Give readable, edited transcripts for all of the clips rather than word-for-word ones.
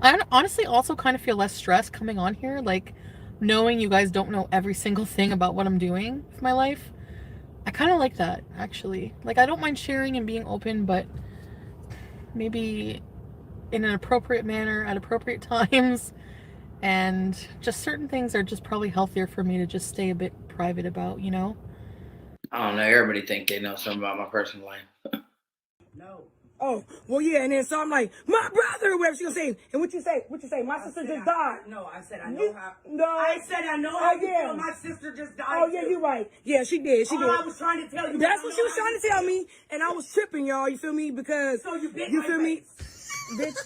I honestly also kind of feel less stressed coming on here, like knowing you guys don't know every single thing about what I'm doing with my life. I kind of like that, actually. Like, I don't mind sharing and being open, but maybe in an appropriate manner at appropriate times. And just certain things are just probably healthier for me to just stay a bit private about, you know? I don't know. Everybody think they know something about my personal life. No. Oh, well, yeah, and then so I'm like, my brother, or whatever she gonna say. And what you say? What you say? My sister just died. No, I said I know how. No. I said I know how you feel. My sister just died. Oh, yeah, you're right. Yeah, she did. She did. I was trying to tell you. That's what she was trying to tell me. And I was tripping, y'all. You feel me? Because. So you bit. You feel me? Bitch,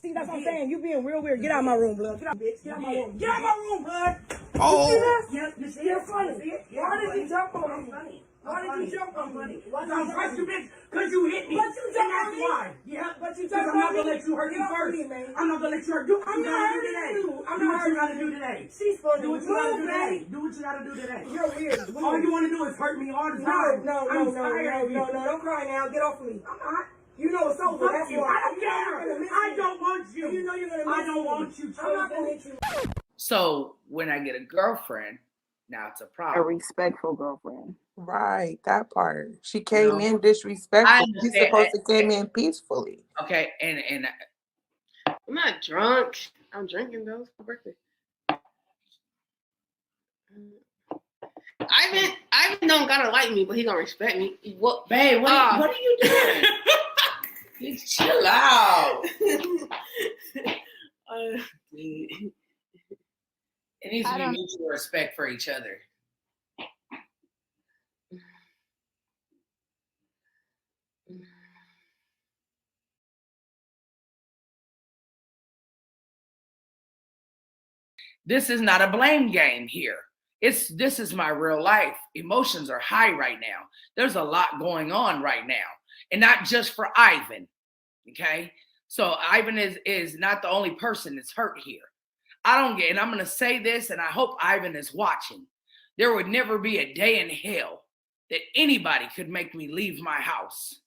see, that's what I'm saying. You being real weird. Get out of my room, blood. Get out, bitch. Get out of my room. Get out of my room, blood. Oh. You see that? Yes, you see it? Funny. Why did you jump on me? Why did you jump on me? I'm pressed you, bitch, because you hit me. But you jumped on me. Why? Yeah, but you jumped on me. I'm not going to let you hurt me first. I'm not going to let you hurt you. I'm not hurting you. I'm not hurting you. Do what you got to do today. She's funny. Do what you got to do today. Do what you got to do today. You're weird. All you want to do is hurt me all the time. No, don't cry now. Get off of me. I'm not. You know it's over. That's you. I don't care. I don't want you. You know you're going to miss me. I don't want you. I'm not going to hit you. So when I get a girlfriend, now it's a problem. A respectful girlfriend. Right, that part. She came in disrespectful. She's supposed to came in peacefully. Okay, and I'm not drunk. I'm drinking though. It's my birthday. Ivan don't gotta like me, but he gonna respect me. What, babe? What are you doing? You chill out. It needs to be mutual respect for each other. This is not a blame game here. This is my real life. Emotions are high right now. There's a lot going on right now. And not just for Ivan. Okay? So Ivan is not the only person that's hurt here. I don't get, and I'm gonna say this, and I hope Ivan is watching. There would never be a day in hell that anybody could make me leave my house.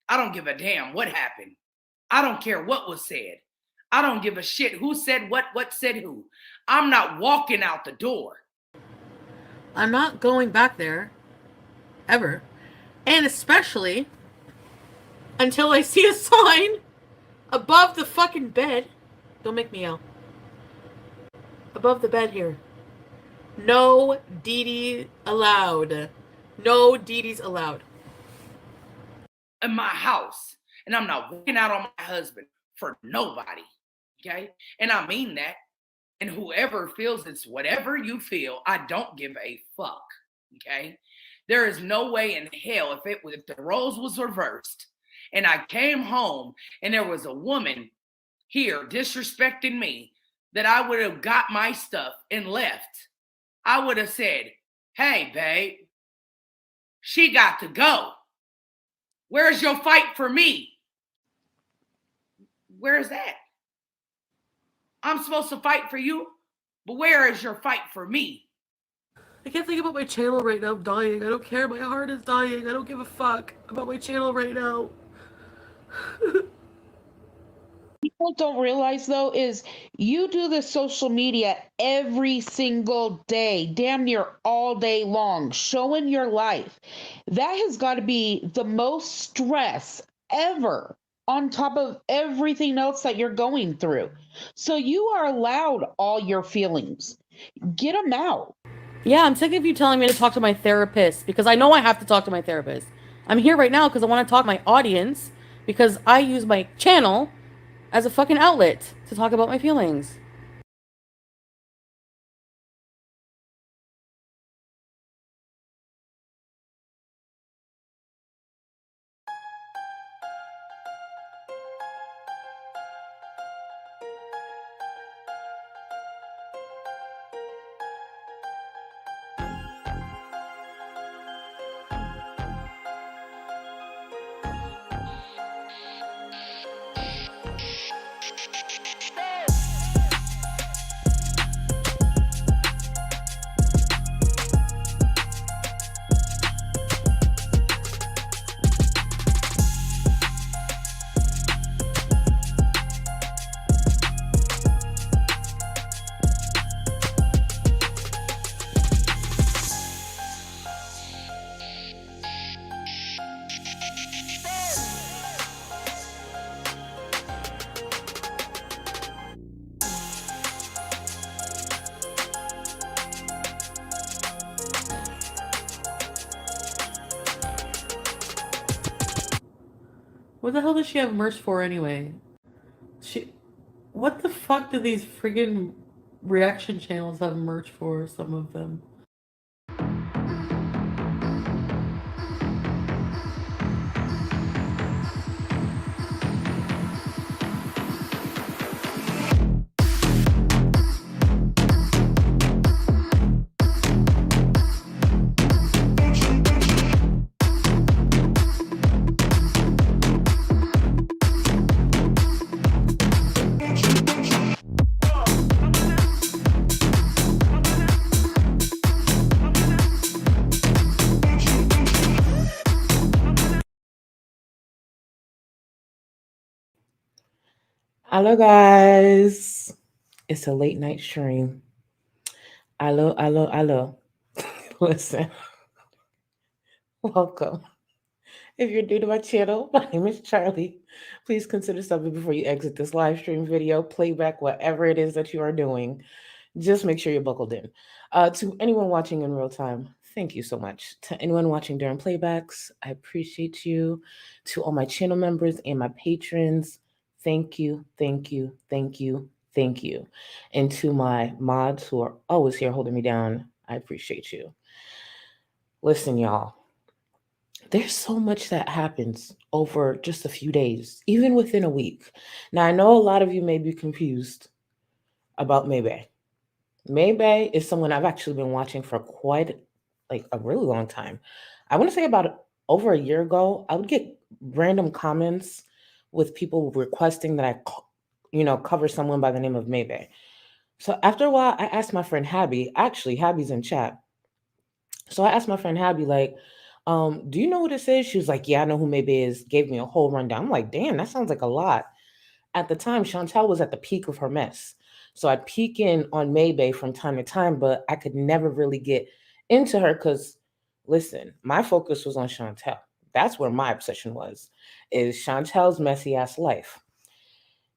I don't give a damn what happened. I don't care what was said. I don't give a shit who said what said who. I'm not walking out the door. I'm not going back there. Ever. And especially until I see a sign above the fucking bed. Don't make me yell. Above the bed here. No Dee allowed. No Dee allowed. In my house. And I'm not walking out on my husband for nobody. Okay? And I mean that. And whoever feels it's whatever you feel, I don't give a fuck. Okay? There is no way in hell if the roles was reversed and I came home and there was a woman here disrespecting me that I would have got my stuff and left. I would have said, hey, babe, she got to go. Where's your fight for me? Where's that? I'm supposed to fight for you, but where is your fight for me? I can't think about my channel right now. I'm dying. I don't care. My heart is dying. I don't give a fuck about my channel right now. People don't realize, though, is you do the social media every single day, damn near all day long, showing your life. That has got to be the most stress ever on top of everything else that you're going through. So you are allowed all your feelings. Get them out. Yeah, I'm sick of you telling me to talk to my therapist because I know I have to talk to my therapist. I'm here right now because I want to talk to my audience because I use my channel as a fucking outlet to talk about my feelings. What the hell does she have merch for anyway? What the fuck do these friggin' reaction channels have merch for? Some of them. Hello, guys. It's a late night stream. Hello. Listen, welcome. If you're new to my channel, my name is Charlie. Please consider something before you exit this live stream video, playback, whatever it is that you are doing. Just make sure you're buckled in. To anyone watching in real time, thank you so much. To anyone watching during playbacks, I appreciate you. To all my channel members and my patrons, thank you. And to my mods who are always here holding me down, I appreciate you. Listen, y'all, there's so much that happens over just a few days, even within a week. Now, I know a lot of you may be confused about MayBae. MayBae is someone I've actually been watching for quite like a really long time. I want to say about over a year ago, I would get random comments with people requesting that I cover someone by the name of MayBae. So after a while, I asked my friend Habby, actually, Habby's in chat. So I asked my friend Habby, like, do you know who this is? She was like, yeah, I know who MayBae is. Gave me a whole rundown. I'm like, damn, that sounds like a lot. At the time, Chantel was at the peak of her mess. So I'd peek in on MayBae from time to time, but I could never really get into her because, listen, my focus was on Chantel. That's where my obsession was, is Chantel's messy ass life.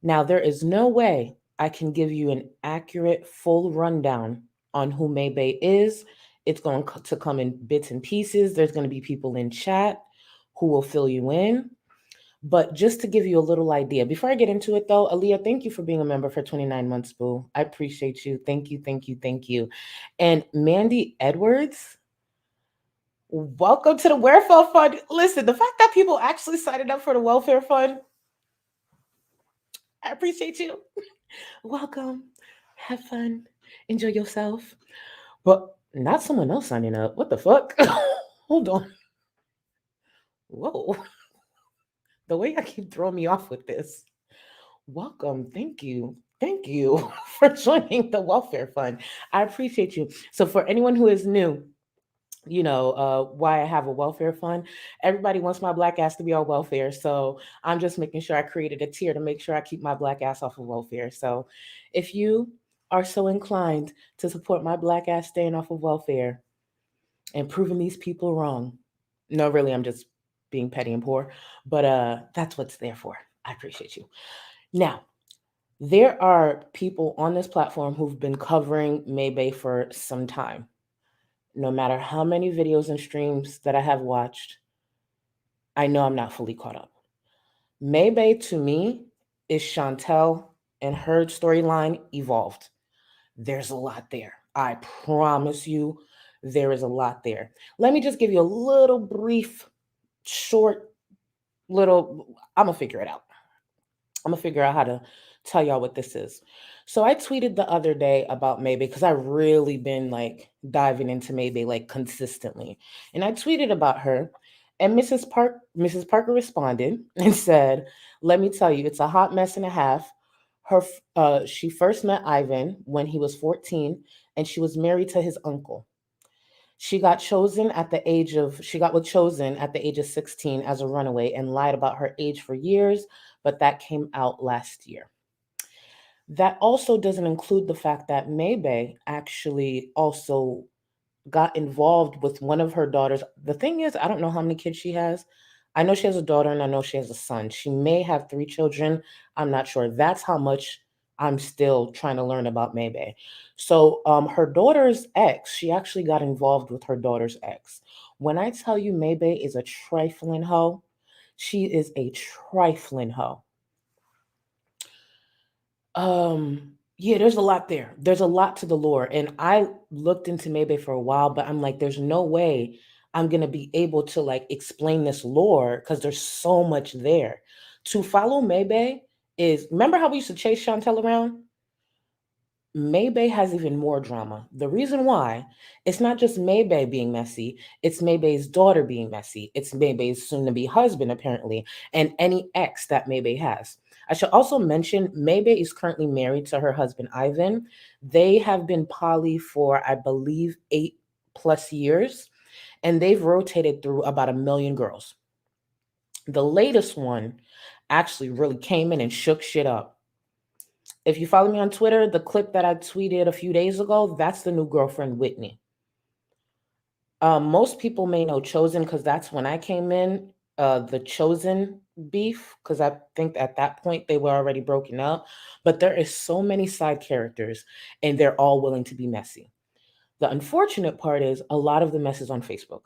Now, there is no way I can give you an accurate, full rundown on who MayBae is. It's going to come in bits and pieces. There's going to be people in chat who will fill you in. But just to give you a little idea, before I get into it though, Aaliyah, thank you for being a member for 29 months, boo. I appreciate you. Thank you. And Mandy Edwards, welcome to the Welfare Fund. Listen, the fact that people actually signed up for the Welfare Fund, I appreciate you. Welcome. Have fun. Enjoy yourself. But not someone else signing up. What the fuck? Hold on. Whoa. The way I keep throwing me off with this. Welcome. Thank you for joining the Welfare Fund. I appreciate you. So for anyone who is new, why I have a welfare fund. Everybody wants my black ass to be on welfare. So I'm just making sure I created a tier to make sure I keep my black ass off of welfare. So if you are so inclined to support my black ass staying off of welfare and proving these people wrong, no, really, I'm just being petty and poor, but that's what's there for. I appreciate you. Now, there are people on this platform who've been covering MayBae for some time. No matter how many videos and streams that I have watched, I know I'm not fully caught up. MayBae to me is Chantel and her storyline evolved. There's a lot there. I promise you, there is a lot there. Let me just give you a little brief, short, I'm going to figure it out. I'm going to figure out how to tell y'all what this is. So I tweeted the other day about MayBae because I've really been like diving into MayBae like consistently. And I tweeted about her and Mrs. Parker responded and said, let me tell you, it's a hot mess and a half. She first met Ivan when he was 14 and she was married to his uncle. She got chosen at the age of 16 as a runaway and lied about her age for years, but that came out last year. That also doesn't include the fact that MayBae actually also got involved with one of her daughters. The thing is, I don't know how many kids she has. I know she has a daughter and I know she has a son. She may have 3 children. I'm not sure. That's how much I'm still trying to learn about MayBae. So her daughter's ex, she actually got involved with her daughter's ex. When I tell you MayBae is a trifling hoe, She is a trifling hoe. Yeah, there's a lot there. There's a lot to the lore. And I looked into MayBae for a while, but I'm like, there's no way I'm gonna be able to like explain this lore because there's so much there. To follow MayBae is, remember how we used to chase Chantel around? MayBae has even more drama. The reason why, it's not just MayBae being messy, it's MayBae's daughter being messy. It's MayBae's soon-to-be husband, apparently, and any ex that MayBae has. I should also mention MayBae is currently married to her husband, Ivan. They have been poly for, I believe, 8+ years, and they've rotated through about 1 million girls. The latest one actually really came in and shook shit up. If you follow me on Twitter, the clip that I tweeted a few days ago, that's the new girlfriend, Whitney. Most people may know Chosen because that's when I came in, the Chosen beef, because I think at that point they were already broken up. But there is so many side characters, and they're all willing to be messy. The unfortunate part is a lot of the mess is on Facebook.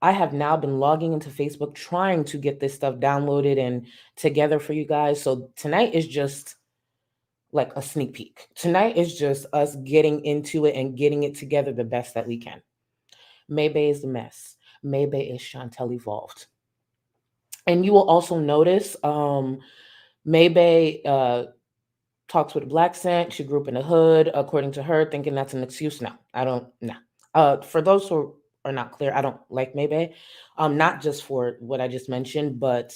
I have now been logging into Facebook trying to get this stuff downloaded and together for you guys. So tonight is just like a sneak peek. Tonight is just us getting into it and getting it together the best that we can. MayBae is the mess. MayBae is Chantel evolved. And you will also notice MayBae talks with a black accent. She grew up in the hood, according to her, thinking that's an excuse. No, I don't. No. For those who are not clear, I don't like MayBae. Not just for what I just mentioned, but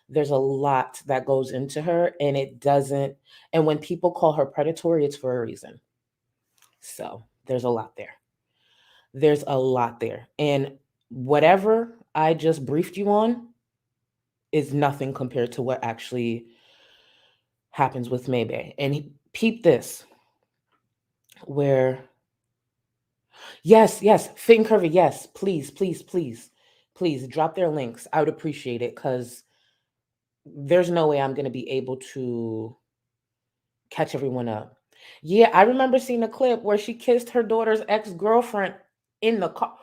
there's a lot that goes into her, and it doesn't. And when people call her predatory, it's for a reason. So there's a lot there. There's a lot there. And whatever I just briefed you on is nothing compared to what actually happens with MayBae. And peep this, where, yes, Fit and Curvy, yes, please, drop their links. I would appreciate it because there's no way I'm going to be able to catch everyone up. Yeah, I remember seeing a clip where she kissed her daughter's ex-girlfriend in the car.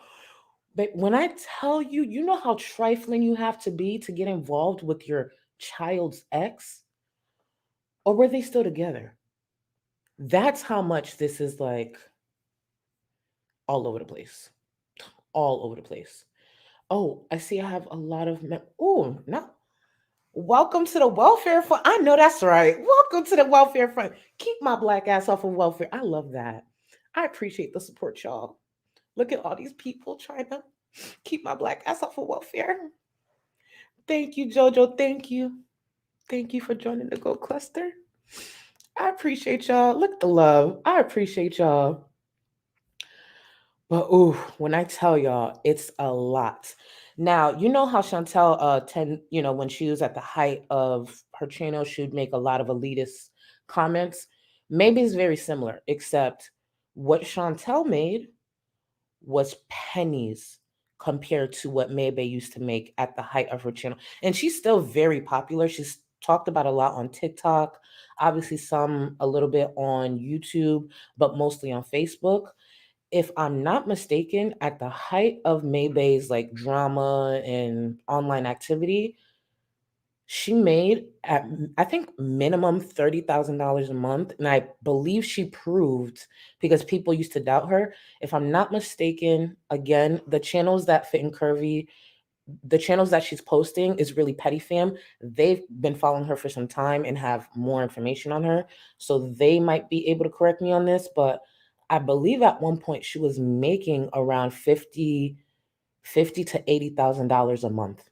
But when I tell you, you know how trifling you have to be to get involved with your child's ex? Or were they still together? That's how much this is like all over the place. All over the place. Oh, I see I have a lot of... Oh, no. Welcome to the welfare fund. I know that's right. Welcome to the welfare fund. Keep my black ass off of welfare. I love that. I appreciate the support, y'all. Look at all these people trying to keep my black ass off of welfare. Thank you, Jojo. Thank you. Thank you for joining the Go Cluster. I appreciate y'all. Look at the love. I appreciate y'all. But ooh, when I tell y'all, it's a lot. Now, you know how Chantel when she was at the height of her channel, she would make a lot of elitist comments. Maybe it's very similar, except what Chantel made was pennies compared to what MayBae used to make at the height of her channel. And she's still very popular. She's talked about a lot on TikTok, obviously some a little bit on YouTube, but mostly on Facebook. If I'm not mistaken, at the height of MayBae's like drama and online activity, she made at I think minimum $30,000 a month, and I believe she proved, because people used to doubt her. If I'm not mistaken, again, the channels that Fit and Curvy, the channels that she's posting is really Petty Fam. They've been following her for some time and have more information on her, so they might be able to correct me on this. But I believe at one point she was making around fifty to $80,000 a month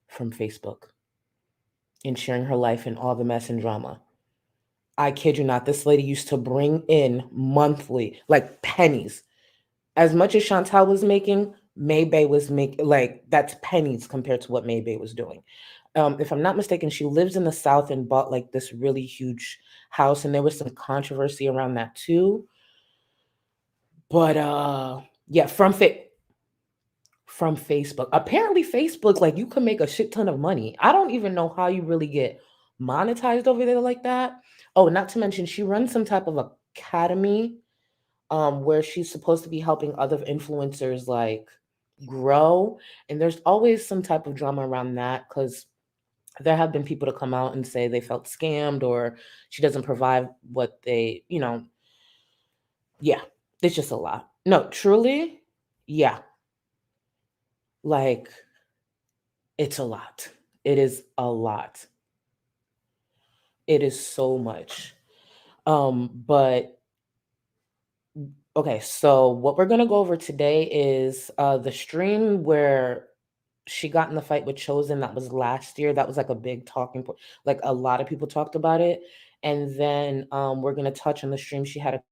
from Facebook and sharing her life and all the mess and drama. I kid you not, this lady used to bring in monthly, like pennies. As much as Chantal was making, MayBae was making, like, that's pennies compared to what MayBae was doing. If I'm not mistaken, she lives in the South and bought like this really huge house, and there was some controversy around that too. But yeah, from Facebook. Apparently Facebook, like, you can make a shit ton of money. I don't even know how you really get monetized over there like that. Oh, not to mention she runs some type of academy where she's supposed to be helping other influencers like grow. And there's always some type of drama around that because there have been people to come out and say they felt scammed or she doesn't provide what they, yeah, it's just a lot. No, truly, yeah, like it's a lot. It is a lot. It is so much. But okay, so what we're gonna go over today is the stream where she got in the fight with Chosen. That was last year. That was like a big talking point. Like a lot of people talked about it. And then we're gonna touch on the stream she had a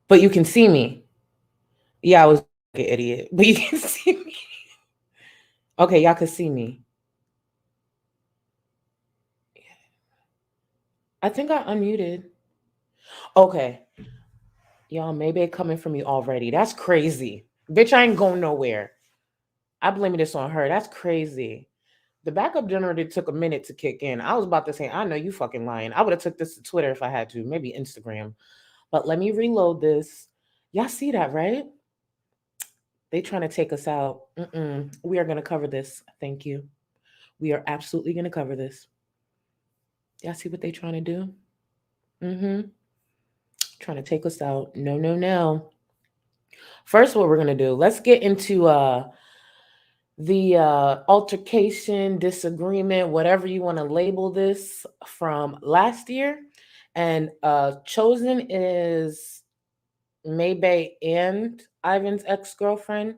but you can see me. Yeah, I was like an idiot, but you can see me. Okay, y'all can see me. I think I unmuted. Okay. Y'all, MayBae coming for me already. That's crazy. Bitch, I ain't going nowhere. I blame this on her. That's crazy. The backup generator took a minute to kick in. I was about to say, I know you fucking lying. I would have took this to Twitter if I had to, maybe Instagram. But let me reload this. Y'all see that, right? They trying to take us out. We are going to cover this. Thank you. We are absolutely going to cover this. Y'all see what they trying to do? Trying to take us out. No, no, no. First, what we're going to do, let's get into the altercation, disagreement, whatever you want to label this from last year. And chosen is MayBae and Ivan's ex-girlfriend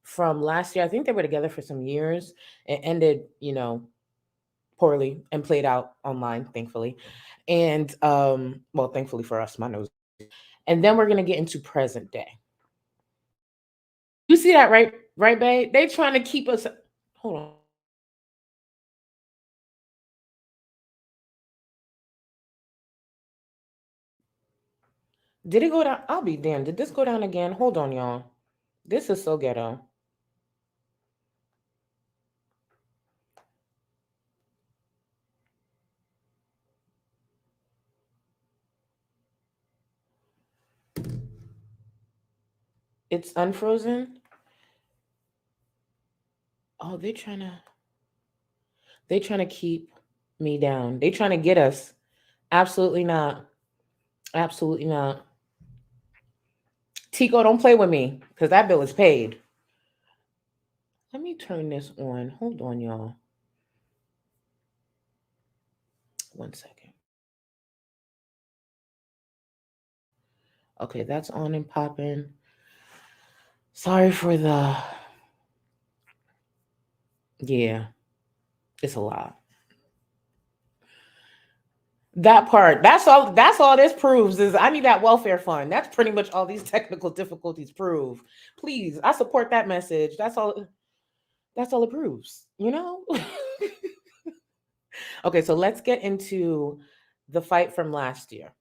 from last year. I think they were together for some years. It ended, poorly and played out online, thankfully. And well, thankfully for us, my nose. And then we're gonna get into present day. You see that, right, babe? They trying to keep us. Hold on. Did it go down? I'll be damned. Did this go down again? Hold on, y'all. This is so ghetto. It's unfrozen. Oh, they trying to keep me down. They trying to get us. Absolutely not. Absolutely not. Tico, don't play with me because that bill is paid. Let me turn this on. Hold on, y'all. 1 second. Okay, that's on and popping. Sorry for the... Yeah, it's a lot. That part, that's all this proves is I need that welfare fund. That's pretty much all these technical difficulties prove. Please, I support that message. That's all it proves, Okay, so let's get into the fight from last year.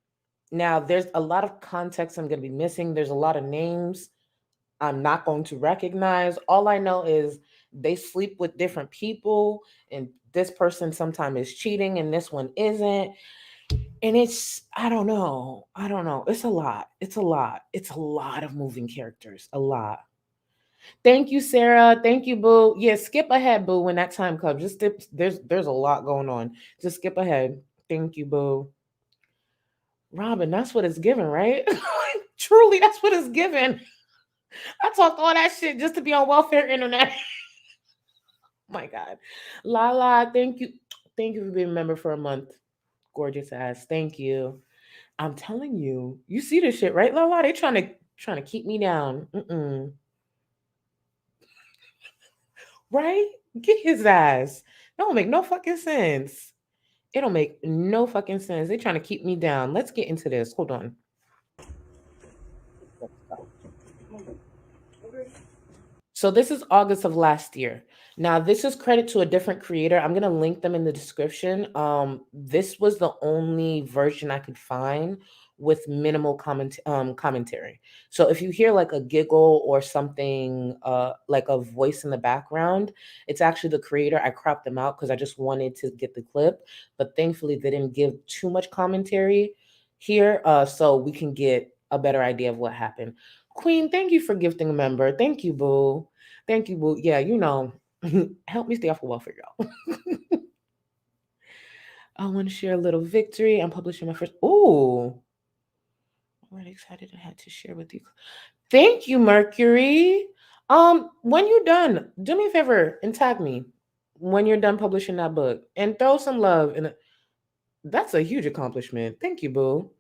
Now, there's a lot of context I'm going to be missing. There's a lot of names I'm not going to recognize. All I know is they sleep with different people, and this person sometimes is cheating and this one isn't. And I don't know. It's a lot. It's a lot of moving characters. A lot. Thank you, Sarah. Thank you, Boo. Yeah, skip ahead, Boo, when that time comes. Just there's a lot going on. Just skip ahead. Thank you, Boo. Robin, that's what it's given, right? Truly, that's what it's given. I talked all that shit just to be on welfare internet. My God. Lala, thank you. Thank you for being a member for a month. Gorgeous ass. Thank you. I'm telling you. You see this shit, right, Lala? They trying to keep me down. Right? Get his ass. That don't make no fucking sense. It don't make no fucking sense. They trying to keep me down. Let's get into this. Hold on. So this is August of last year. Now this is credit to a different creator. I'm gonna link them in the description. This was the only version I could find with minimal commentary. So if you hear like a giggle or something, like a voice in the background, it's actually the creator. I cropped them out because I just wanted to get the clip, but thankfully they didn't give too much commentary here, so we can get a better idea of what happened. Queen, thank you for gifting a member. Thank you, boo. Thank you, boo. Yeah, help me stay off of welfare, y'all. I want to share a little victory. I'm publishing my first. Ooh. I'm really excited I had to share with you. Thank you, Mercury. When you're done, do me a favor and tag me when you're done publishing that book and throw some love. And that's a huge accomplishment. Thank you, boo.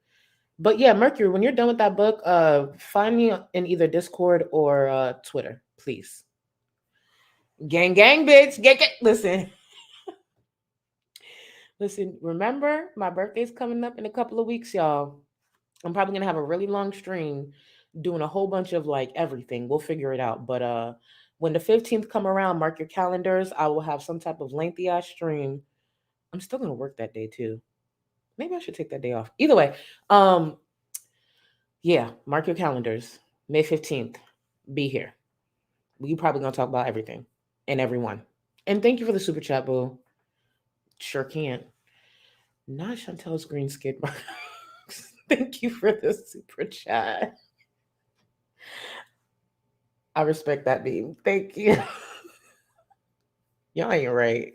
But yeah, Mercury, when you're done with that book, find me in either Discord or Twitter, please. Gang, gang, bitch. Get. Listen. Listen, remember, my birthday's coming up in a couple of weeks, y'all. I'm probably going to have a really long stream doing a whole bunch of like everything. We'll figure it out. But when the 15th come around, mark your calendars. I will have some type of lengthy ass stream. I'm still going to work that day too. Maybe I should take that day off. Either way, Yeah, mark your calendars. May 15th. Be here. We probably gonna talk about everything and everyone. And thank you for the super chat, boo. Sure can't. Not Chantel's green skid marks. Thank you for the super chat. I respect that meme. Thank you. Y'all ain't right.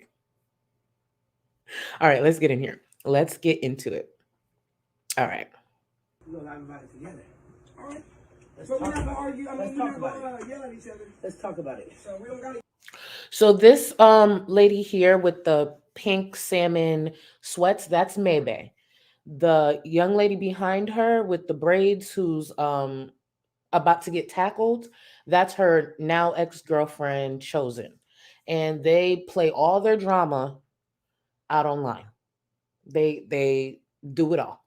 All right, let's get in here. Let's get into it. All right. We're gonna talk about it together. All right. So we're not gonna argue. I mean, we're not gonna yell at each other. Let's talk about it. So we don't gotta. So this lady here with the pink salmon sweats, that's MayBae. The young lady behind her with the braids who's about to get tackled, that's her now ex-girlfriend Chosen. And they play all their drama out online. They do it all.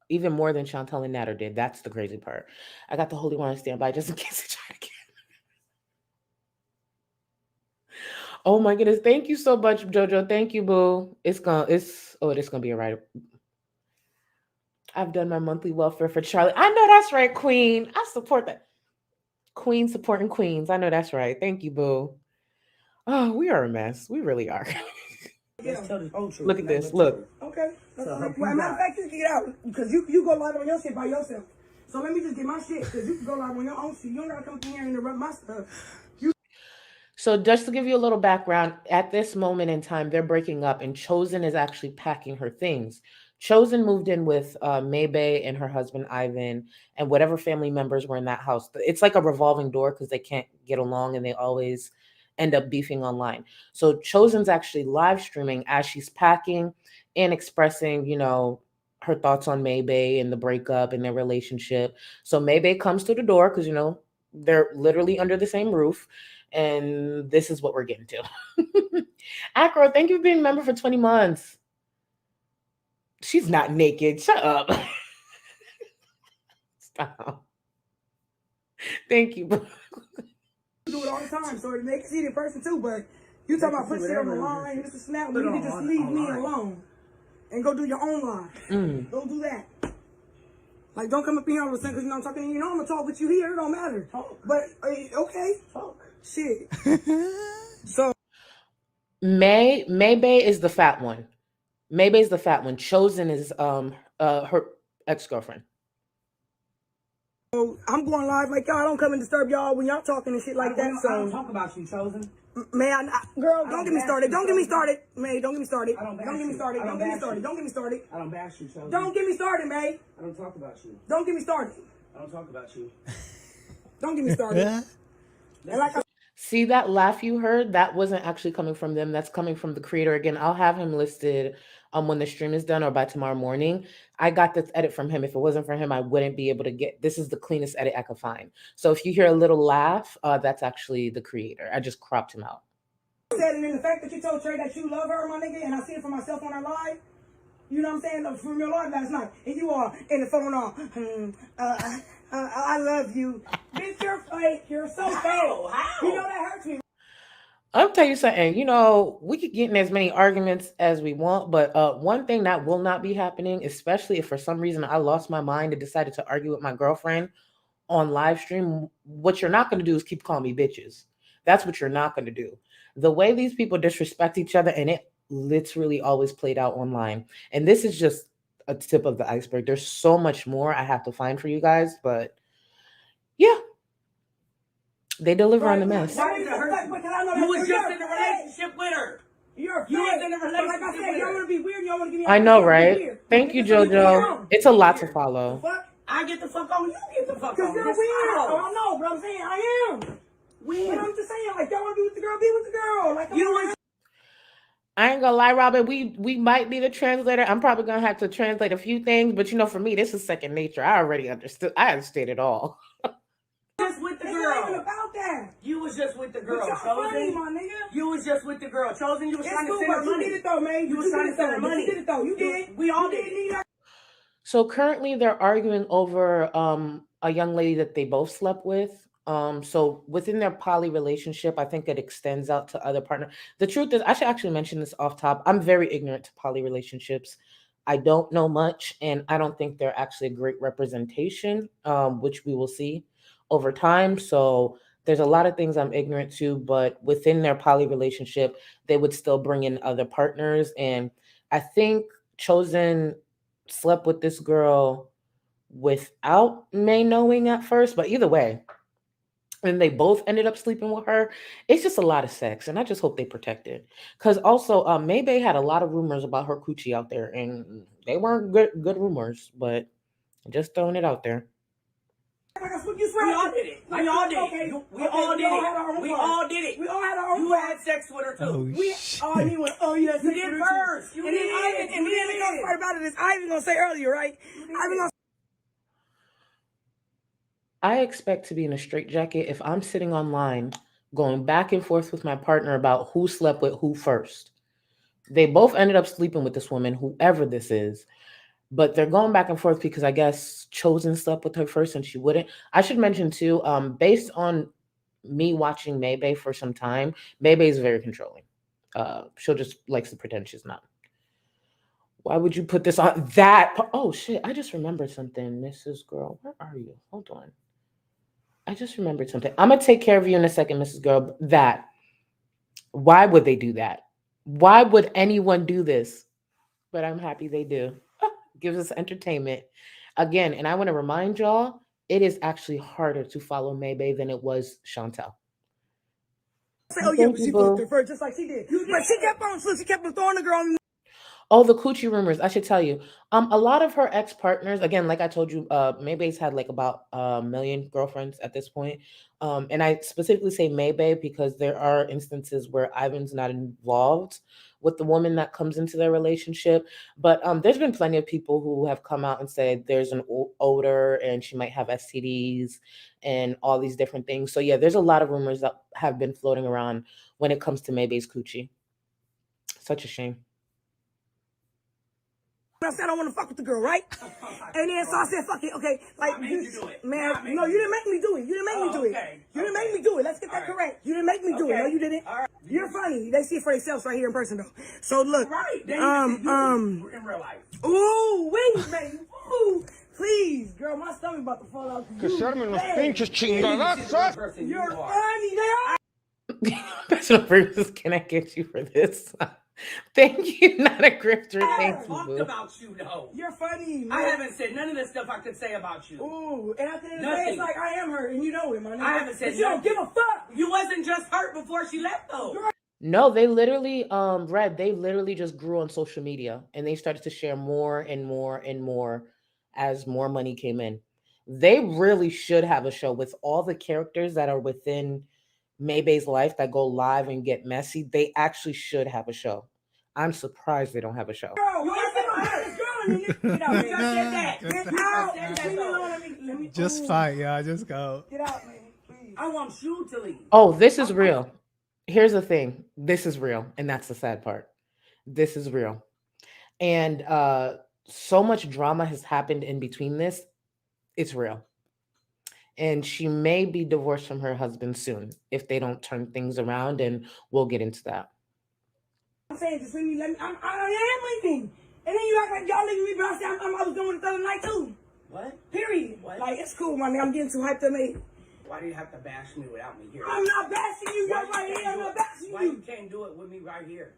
Even more than Chantel and Natter did. That's the crazy part. I got the Holy One on standby just in case they try again. Oh my goodness. Thank you so much, Jojo. Thank you, boo. This gonna be all right. I've done my monthly welfare for Charlie. I know that's right, Queen. I support that. Queen supporting queens. I know that's right. Thank you, boo. Oh, we are a mess. We really are. Yeah. Look at this. Look. Okay. Well, matter of fact, you can get out because you go live on your shit by yourself. So let me just get my shit because you can go live on your own shit. You don't gotta come in here and interrupt my stuff. So just to give you a little background, at this moment in time, they're breaking up and Chosen is actually packing her things. Chosen moved in with MayBae and her husband, Ivan, and whatever family members were in that house. It's like a revolving door because they can't get along and they always end up beefing online. So Chosen's actually live streaming as she's packing and expressing, her thoughts on MayBae and the breakup and their relationship. So MayBae comes to the door because, they're literally under the same roof. And this is what we're getting to. Acro, thank you for being a member for 20 months. She's not naked. Shut up. Stop. Thank you. Do it all the time, so they can see it in person too. But you talking about putting shit on the line, Mr. Snap, you can just leave me alone and go do your own line. Don't do that. Like, don't come up in here all of a sudden because I'm talking to you. I'm gonna talk with you here. It don't matter. Talk. But okay, talk. Shit. So MayBae is the fat one. MayBae is the fat one. Chosen is her ex-girlfriend. So I'm going live like y'all. I don't come and disturb y'all when y'all talking and shit like that. So I don't talk about you, Chosen. Man, girl, don't get me started. Don't get me started, May. Don't get me started. Don't get me started. Don't get me started. Don't get me started. I don't bash you, Chosen. Don't get me started, May. I don't talk about you. Don't get me started. I don't talk about you. Don't get me started. And like See that laugh you heard? That wasn't actually coming from them. That's coming from the creator. Again, I'll have him listed when the stream is done or by tomorrow morning. I got this edit from him. If it wasn't for him, I wouldn't be able to get, this is the cleanest edit I could find. So if you hear a little laugh, that's actually the creator. I just cropped him out. Said, and then the fact that you told Trey that you love her, my nigga, and I see it for myself on her live, you know what I'm saying, from your live last night, and you are in the phone on, I love you. Bitch, you're fake. You're so fake. How? You know that hurts me. I'll tell you something, we could get in as many arguments as we want, but one thing that will not be happening, especially if for some reason I lost my mind and decided to argue with my girlfriend on live stream, what you're not going to do is keep calling me bitches. That's what you're not going to do. The way these people disrespect each other, and it literally always played out online. And this is just a tip of the iceberg. There's so much more I have to find for you guys, but yeah. They deliver on the mess. You was just in a relationship with her. You was in a relationship. Like I said, y'all want to be weird. Y'all want to give me. I know, right? Thank you, JoJo. It's a lot to follow. I get the fuck on. You get the fuck on. Because you're weird. Oh, I know, but I'm saying I am. Weird. But I'm just saying, like, y'all want to be with the girl, be with the girl. Like, you. I ain't gonna lie, Robin. We might be the translator. I'm probably gonna have to translate a few things, but for me, this is second nature. I already understood. I understood it all. Just with the girl. It's not even about that. You was just with the girl. Chosen, my nigga. You was just with the girl. Chosen, you was trying to send her money. You did it though, man. You was trying to send her money. You did it though. You did. We all did. So currently, they're arguing over a young lady that they both slept with. So within their poly relationship, I think it extends out to other partners. The truth is, I should actually mention this off top. I'm very ignorant to poly relationships. I don't know much, and I don't think they're actually a great representation, which we will see over time. So there's a lot of things I'm ignorant to, but within their poly relationship, they would still bring in other partners. And I think Chosen slept with this girl without May knowing at first, but either way, and they both ended up sleeping with her. It's just a lot of sex, and I just hope they protect it. Because also, MayBae had a lot of rumors about her coochie out there, and they weren't good rumors, but just throwing it out there. We all did it. We all did it. We all did it. We all did it. We all had our own. You had sex with her too. Yes, you did first. You did. And the other part about it is, I even gonna say earlier, right? I expect to be in a straitjacket if I'm sitting online going back and forth with my partner about who slept with who first. They both ended up sleeping with this woman, whoever this is, but they're going back and forth because I guess Chosen slept with her first and she wouldn't. I should mention too, based on me watching MayBae for some time, MayBae is very controlling. She'll just likes to pretend she's not. Why would you put this on that? Oh shit, I just remembered something. Mrs. Girl, where are you? Hold on. I just remembered something. I'm going to take care of you in a second, Mrs. Girl. That. Why would they do that? Why would anyone do this? But I'm happy they do. Gives us entertainment. Again, and I want to remind y'all, it is actually harder to follow MayBae than it was Chantel. She fucked her first, just like she did. But she kept on throwing the girl. Oh, the coochie rumors. I should tell you. A lot of her ex-partners, again, like I told you, MayBae's had like about 1 million girlfriends at this point. And I specifically say MayBae because there are instances where Ivan's not involved with the woman that comes into their relationship. But there's been plenty of people who have come out and said there's an odor and she might have STDs and all these different things. So yeah, there's a lot of rumors that have been floating around when it comes to MayBae's coochie. Such a shame. I said I want to fuck with the girl, right? And then so I said, fuck it, okay. Like, man, no, you didn't make me do it. You didn't make me do it. You didn't make me do it. Let's get that correct. You didn't make me do it. No, you didn't. You're funny. They see it for themselves right here in person, though. So look, in real life. Ooh, wait, baby. Ooh, please, girl, my stomach about to fall out. Que se armen los pinches chingadazos. You're funny. They are. Personal purposes, can I get you for this? Thank you, not a grifter. Thank you. Talked about you though. You're funny. Man. I haven't said none of the stuff I could say about you. Ooh, and at the end of the day, it's like I am hurt, and you know it, man. I haven't said. But you don't give a fuck. You wasn't just hurt before she left though. No, they literally, Red. They literally just grew on social media, and they started to share more and more and more as more money came in. They really should have a show with all the characters that are within MayBae's life that go live and get messy. They actually should have a show. I'm surprised they don't have a show. Girl, just fight, y'all. Just go. Get out, man. Please. I want you to leave. Oh, this is real. Here's the thing. This is real. And that's the sad part. This is real. And so much drama has happened in between this. It's real. And she may be divorced from her husband soon if they don't turn things around, and we'll get into that. I'm saying, just leave me, I am leaving. And then you act like y'all leaving me, but I was doing it the other night too. What? Period. What? Like, it's cool, my nigga. I'm getting too hyped up, mate. Why do you have to bash me without me here? I'm not bashing you. You're right here. I'm not bashing you. Why you can't do it with me right here?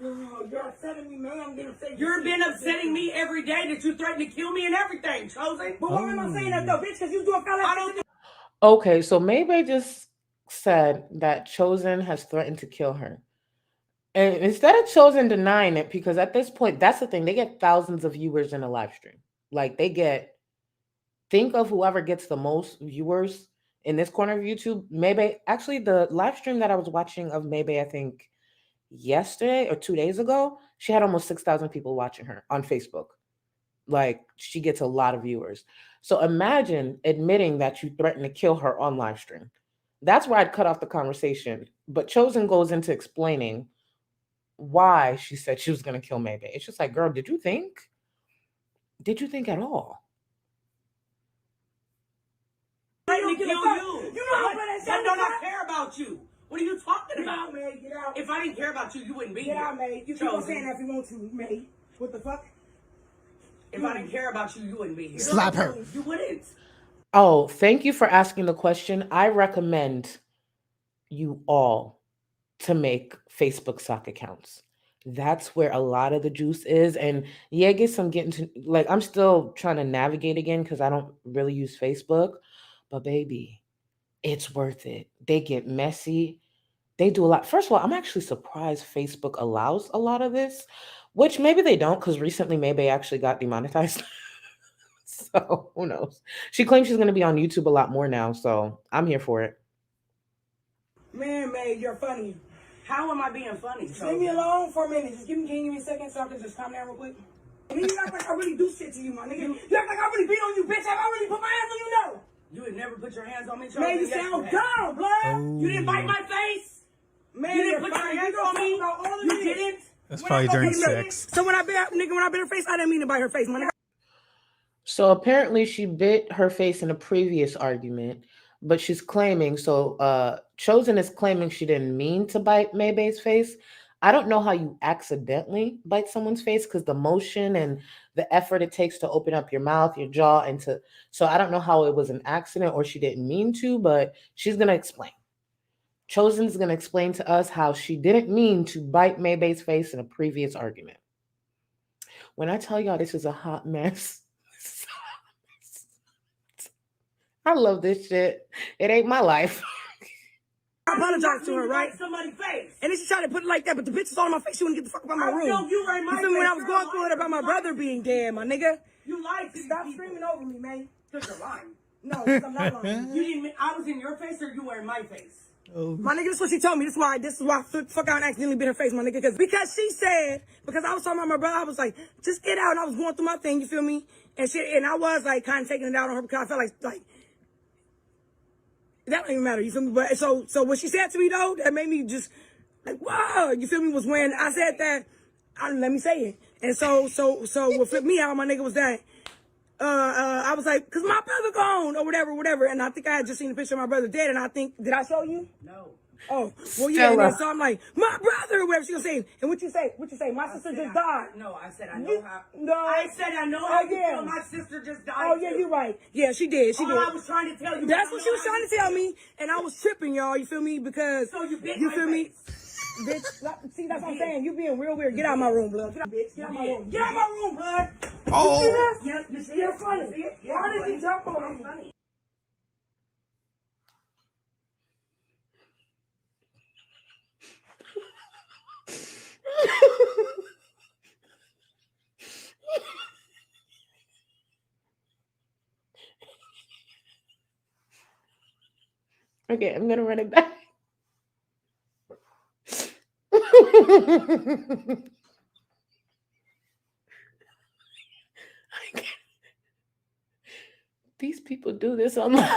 Girl, you're upsetting me, man. I'm gonna say you've been upsetting me every day that you threaten to kill me and everything, Chosen. But why am I saying that though, bitch? Because you do a fella. I don't. Okay, so MayBae just said that Chosen has threatened to kill her. And instead of Chosen denying it, because at this point, that's the thing, they get thousands of viewers in a live stream. Like think of whoever gets the most viewers in this corner of YouTube. MayBae, actually the live stream that I was watching of MayBae, I think yesterday or 2 days ago, she had almost 6,000 people watching her on Facebook. Like, she gets a lot of viewers. So imagine admitting that you threatened to kill her on live stream. That's where I'd cut off the conversation. But Chosen goes into explaining why she said she was going to kill MayBae. It's just like, girl, did you think? Did you think at all? I don't kill you. You know I do not care about you. What are you talking about? Get out, May. Get out. If I didn't care about you, you wouldn't be here. Get out, May. You keep on saying that if you want to, May. What the fuck? If I didn't care about you, you wouldn't be here. Slap her. You wouldn't. Oh, thank you for asking the question. I recommend you all to make Facebook sock accounts. That's where a lot of the juice is. And yeah, I'm getting to, like, I'm still trying to navigate again because I don't really use Facebook. But baby, it's worth it. They get messy. They do a lot. First of all, I'm actually surprised Facebook allows a lot of this, which maybe they don't because recently MayBae actually got demonetized. So who knows? She claims she's going to be on YouTube a lot more now. So I'm here for it. Man, May, you're funny. How am I being funny? Just leave me alone for a minute. Just can you give me a second so I can just calm down real quick? And you act like I really do shit to you, my nigga. You act like I really beat on you, bitch. Have I really put my hands on you? No. You would never put your hands on me, Charlie. Man, you sound dumb, blood. Oh. You didn't bite my face. Man, you didn't put your hands on me. You didn't. That's probably during sex. So when I bit her face, I didn't mean to bite her face, my nigga. So apparently she bit her face in a previous argument, but she's claiming, Chosen is claiming she didn't mean to bite MayBae's face. I don't know how you accidentally bite someone's face because the motion and the effort it takes to open up your mouth, your jaw, so I don't know how it was an accident or she didn't mean to, but she's going to explain. Chosen's going to explain to us how she didn't mean to bite MayBae's face in a previous argument. When I tell y'all this is a hot mess, I love this shit. It ain't my life. I apologize to her, right? Somebody's face. And then she tried to put it like that, but the bitch is all in my face. She wouldn't get the fuck about my room. You feel me? When I was going through it about my brother being dead, my nigga. You lied to Stop screaming over me, man. Because you're lying. No, I'm not lying. You didn't. I was in your face or you were in my face? Oh. My nigga, this is what she told me. This is why fuck out and accidentally bit her face, my nigga. Because she said, because I was talking about my brother, I was like, just get out. And I was going through my thing, you feel me? And shit, and I was like kind of taking it out on her because I felt like that don't even matter, you feel me? But so what she said to me though, that made me just like, wow, you feel me, was when I said that, let me say it. And so what flipped me out, my nigga, was that I was like, cause my brother gone or whatever. And I think I had just seen a picture of my brother dead, and I think, did I show you? No. Oh, well, yeah, and then, so I'm like, my brother, or whatever she was saying. And what you say? My sister just died. No, I said I know how. No. I said I know how you feel. My sister just died. Oh, yeah, you're right. Yeah, she did. She did. I was trying to tell you. That's what she was trying to tell me. And I was tripping, y'all. You feel me? Because, so you feel me? Bitch, see, that's what I'm saying. You being real weird. Get out of my room, blood. Get out, bitch. Get out my room. Get out my room, blood. Oh. You see this? Yeah, you see it? Funny. Why did he jump on me? Funny. Okay, I'm gonna run it back. These people do this online.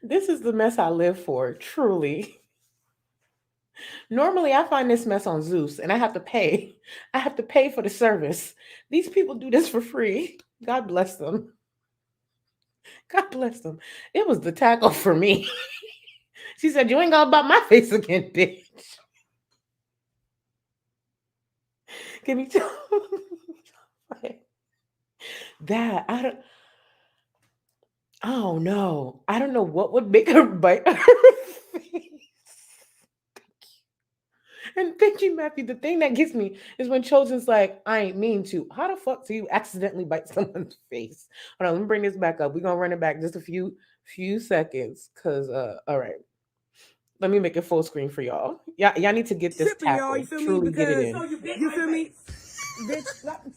This is the mess I live for, truly. Normally, I find this mess on Zeus, and I have to pay. I have to pay for the service. These people do this for free. God bless them. God bless them. It was the tackle for me. She said, you ain't gonna bite my face again, bitch. Can you tell? That, oh no. I don't know what would make her bite her face. And thank you, Matthew. The thing that gets me is when Chosen's like, I ain't mean to. How the fuck do you accidentally bite someone's face? Hold on, let me bring this back up. We're gonna run it back just a few seconds. Cause all right. Let me make it full screen for y'all. Y'all need to get this tackle. You feel Truly me? get it in. You feel me? Bitch,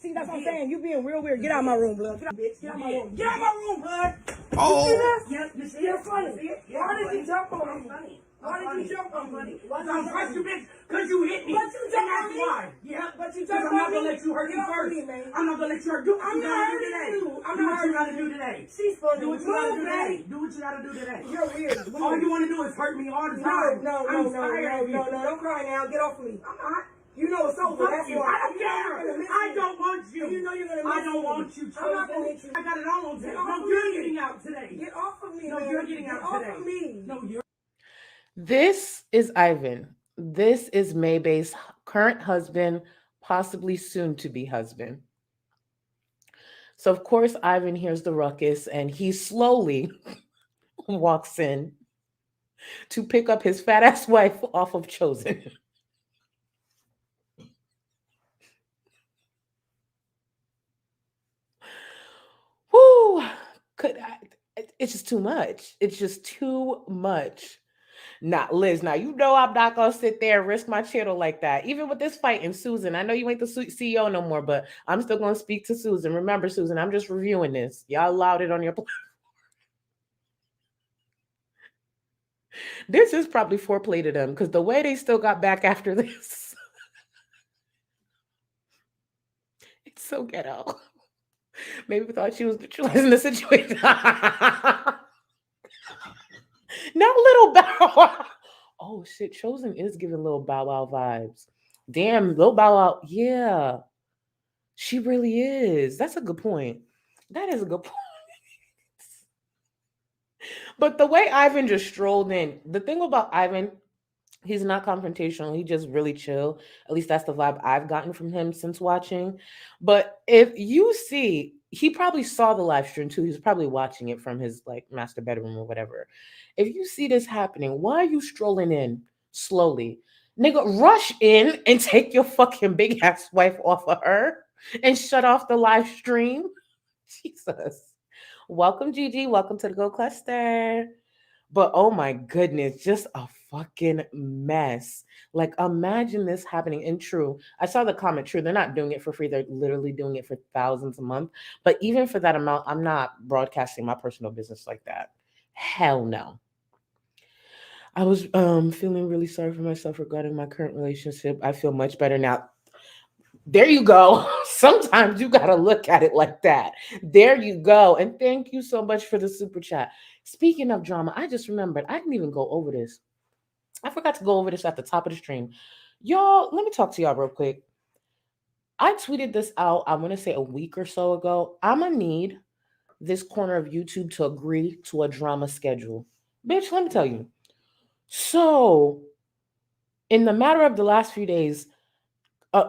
see, that's what I'm saying. You being real weird. Get out of my room, blood. Get out, bitch. Get out my room. Get out my room, blood. Oh. You see this? Yeah, you see it? Funny. Why did he jump on me? Funny. Why did you jump on me? I'm pressed you, bitch, because you hit me. But you jumped on me. Why? Yeah, but you jumped on me. I'm not going to let you hurt me first. I'm not going to let you hurt you. I'm not hurting you. I'm not hurting you. Do what you got to do today. She's funny. Do what you got to do today. Do what you got to do today. You're weird. All you want to do is hurt me all the time. No, don't cry now. Get off of me. I'm not. You know it's over. That's why. I don't care. I don't want you. You know you're going to miss me. I don't want you. I'm not going to hit you. I got it all on today. No, you're getting out today. Get off of me. No, you're getting out today. Get off of me. No, you're. This is Ivan. This is MayBae's current husband, possibly soon to be husband. So, of course, Ivan hears the ruckus and he slowly walks in to pick up his fat ass wife off of Chosen. Whoo! It's just too much. It's just too much. Nah, Liz, now you know I'm not gonna sit there and risk my channel like that. Even with this fight and Susan, I know you ain't the CEO no more, but I'm still gonna speak to Susan. Remember, Susan, I'm just reviewing this. Y'all allowed it on your platform. This is probably foreplay to them because the way they still got back after this, it's so ghetto. Maybe we thought she was neutralizing the situation. Not Little Bow Wow. Oh shit, Chosen is giving Little Bow Wow vibes. Damn, Little Bow Wow. Yeah, she really is. That's a good point. That is a good point. But the way Ivan just strolled in, the thing about Ivan, he's not confrontational. He just really chill. At least that's the vibe I've gotten from him since watching. But if you see, he probably saw the live stream too. He's probably watching it from his like master bedroom or whatever. If you see this happening, why are you strolling in slowly? Nigga, rush in and take your fucking big ass wife off of her and shut off the live stream. Jesus. Welcome, Gigi. Welcome to the Go Cluster. But oh my goodness, just a fucking mess. Like, imagine this happening. And true, I saw the comment. True, they're not doing it for free. They're literally doing it for thousands a month. But even for that amount, I'm not broadcasting my personal business like that. Hell no. I was feeling really sorry for myself regarding my current relationship. I feel much better now. There you go. Sometimes you got to look at it like that. There you go. And thank you so much for the super chat. Speaking of drama, I just remembered I didn't even go over this. I forgot to go over this at the top of the stream. Y'all, let me talk to y'all real quick. I tweeted this out, I want to say a week or so ago. I'm going to need this corner of YouTube to agree to a drama schedule. Bitch, let me tell you. So, in the matter of the last few days,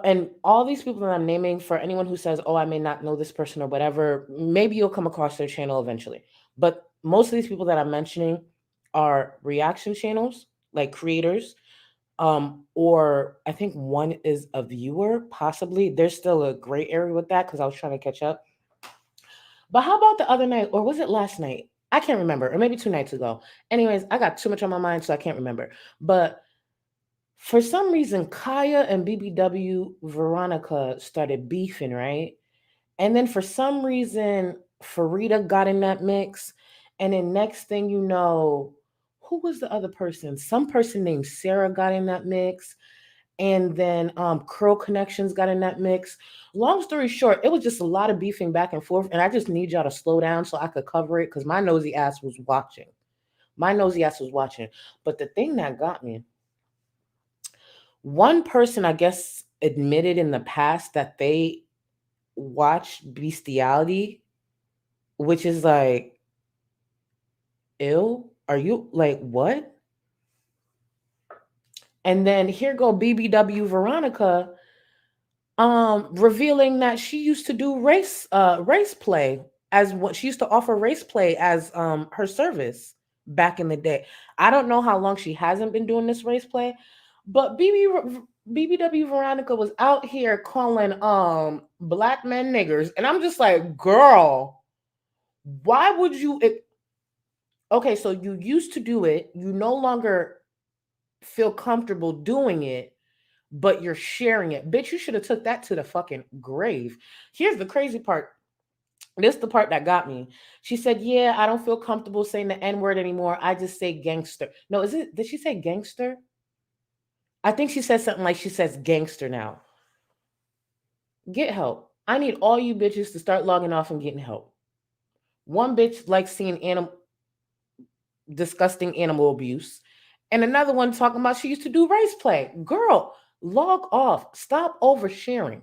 and all these people that I'm naming, for anyone who says, oh, I may not know this person or whatever, maybe you'll come across their channel eventually. But most of these people that I'm mentioning are reaction channels, like creators, or I think one is a viewer, possibly. There's still a gray area with that because I was trying to catch up. But how about the other night, or was it last night? I can't remember, or maybe 2 nights ago. Anyways, I got too much on my mind, so I can't remember. But for some reason, Kaya and BBW Veronica started beefing, right? And then for some reason, Farida got in that mix. And then next thing you know, who was the other person? Some person named Sarah got in that mix. And then Curl Connections got in that mix. Long story short, it was just a lot of beefing back and forth. And I just need y'all to slow down so I could cover it because my nosy ass was watching. But the thing that got me, one person, I guess, admitted in the past that they watched bestiality, which is like, ew, are you like what? And then here go BBW Veronica revealing that she used to do race play as what she used to offer race play as her service back in the day. I don't know how long she hasn't been doing this race play, but BBW Veronica was out here calling black men niggers, and I'm just like, girl, why would you? Okay, so you used to do it, you no longer feel comfortable doing it, but you're sharing it. Bitch, you should have took that to the fucking grave. Here's the crazy part. This is the part that got me. She said, yeah, I don't feel comfortable saying the N-word anymore. I just say gangster. No, did she say gangster? I think she said something like she says gangster now. Get help. I need all you bitches to start logging off and getting help. One bitch likes seeing disgusting animal abuse. And another one talking about she used to do race play. Girl, log off. Stop oversharing.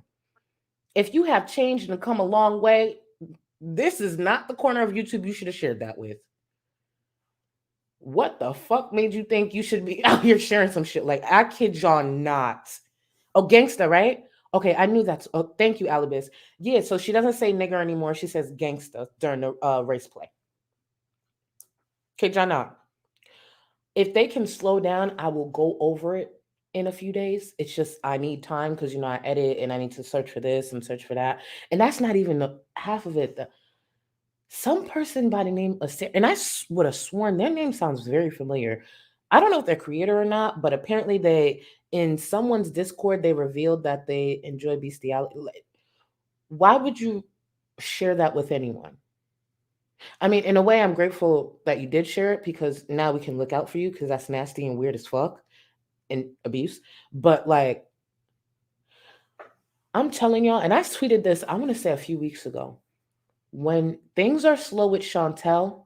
If you have changed and come a long way, this is not the corner of YouTube you should have shared that with. What the fuck made you think you should be out here sharing some shit? Like, I kid y'all not. Oh, gangster, right? Okay, I knew that's. Oh, thank you, Alibis. Yeah, so she doesn't say nigger anymore. She says gangsta during the race play. Okay, Jana, if they can slow down, I will go over it in a few days. It's just I need time because I edit and I need to search for this and search for that, and that's not even half of it. Some person by the name of Sarah, and I would have sworn their name sounds very familiar. I don't know if they're creator or not, but apparently they in someone's Discord they revealed that they enjoy bestiality. Why would you share that with anyone? I mean, in a way, I'm grateful that you did share it because now we can look out for you because that's nasty and weird as fuck and abuse. But like, I'm telling y'all, and I tweeted this, I'm going to say a few weeks ago. When things are slow with Chantel,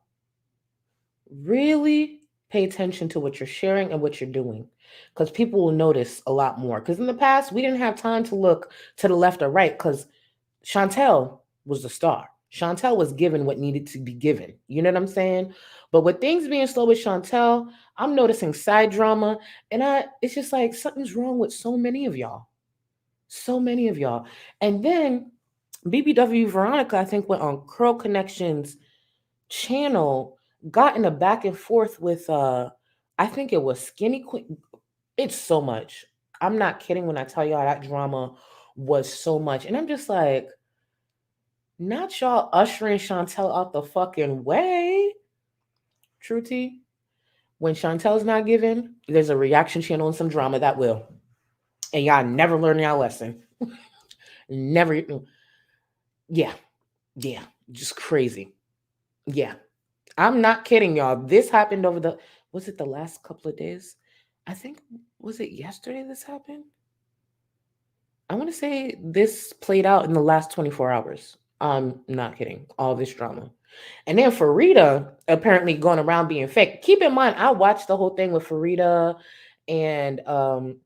really pay attention to what you're sharing and what you're doing because people will notice a lot more. Because in the past, we didn't have time to look to the left or right because Chantel was the star. Chantel was given what needed to be given. You know what I'm saying? But with things being slow with Chantel, I'm noticing side drama, and it's just like something's wrong with so many of y'all. So many of y'all. And then BBW Veronica, I think, went on Curl Connections channel, got in a back and forth with I think it was Skinny Queen. It's so much. I'm not kidding when I tell y'all that drama was so much. And I'm just like, not y'all ushering Chantel out the fucking way. True T. When Chantel's not given, there's a reaction channel and some drama that will. And y'all never learn y'all lesson. Never. Yeah. Yeah. Just crazy. Yeah. I'm not kidding, y'all. This happened over was it the last couple of days? I think, was it yesterday this happened? I want to say this played out in the last 24 hours. I'm not kidding. All this drama. And then Farida apparently going around being fake. Keep in mind, I watched the whole thing with Farida and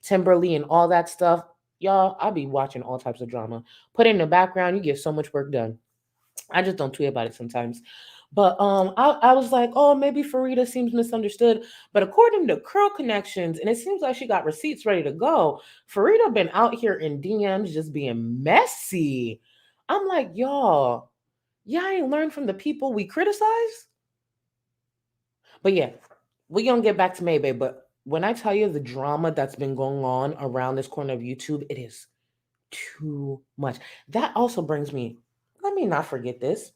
Timberly and all that stuff. Y'all, I'll be watching all types of drama. Put it in the background, you get so much work done. I just don't tweet about it sometimes. But I was like, oh, maybe Farida seems misunderstood. But according to Curl Connections, and it seems like she got receipts ready to go, Farida been out here in DMs just being messy. I'm like, y'all ain't learned from the people we criticize? But yeah, we're going to get back to MayBae. But when I tell you the drama that's been going on around this corner of YouTube, it is too much. That also brings me, let me not forget this.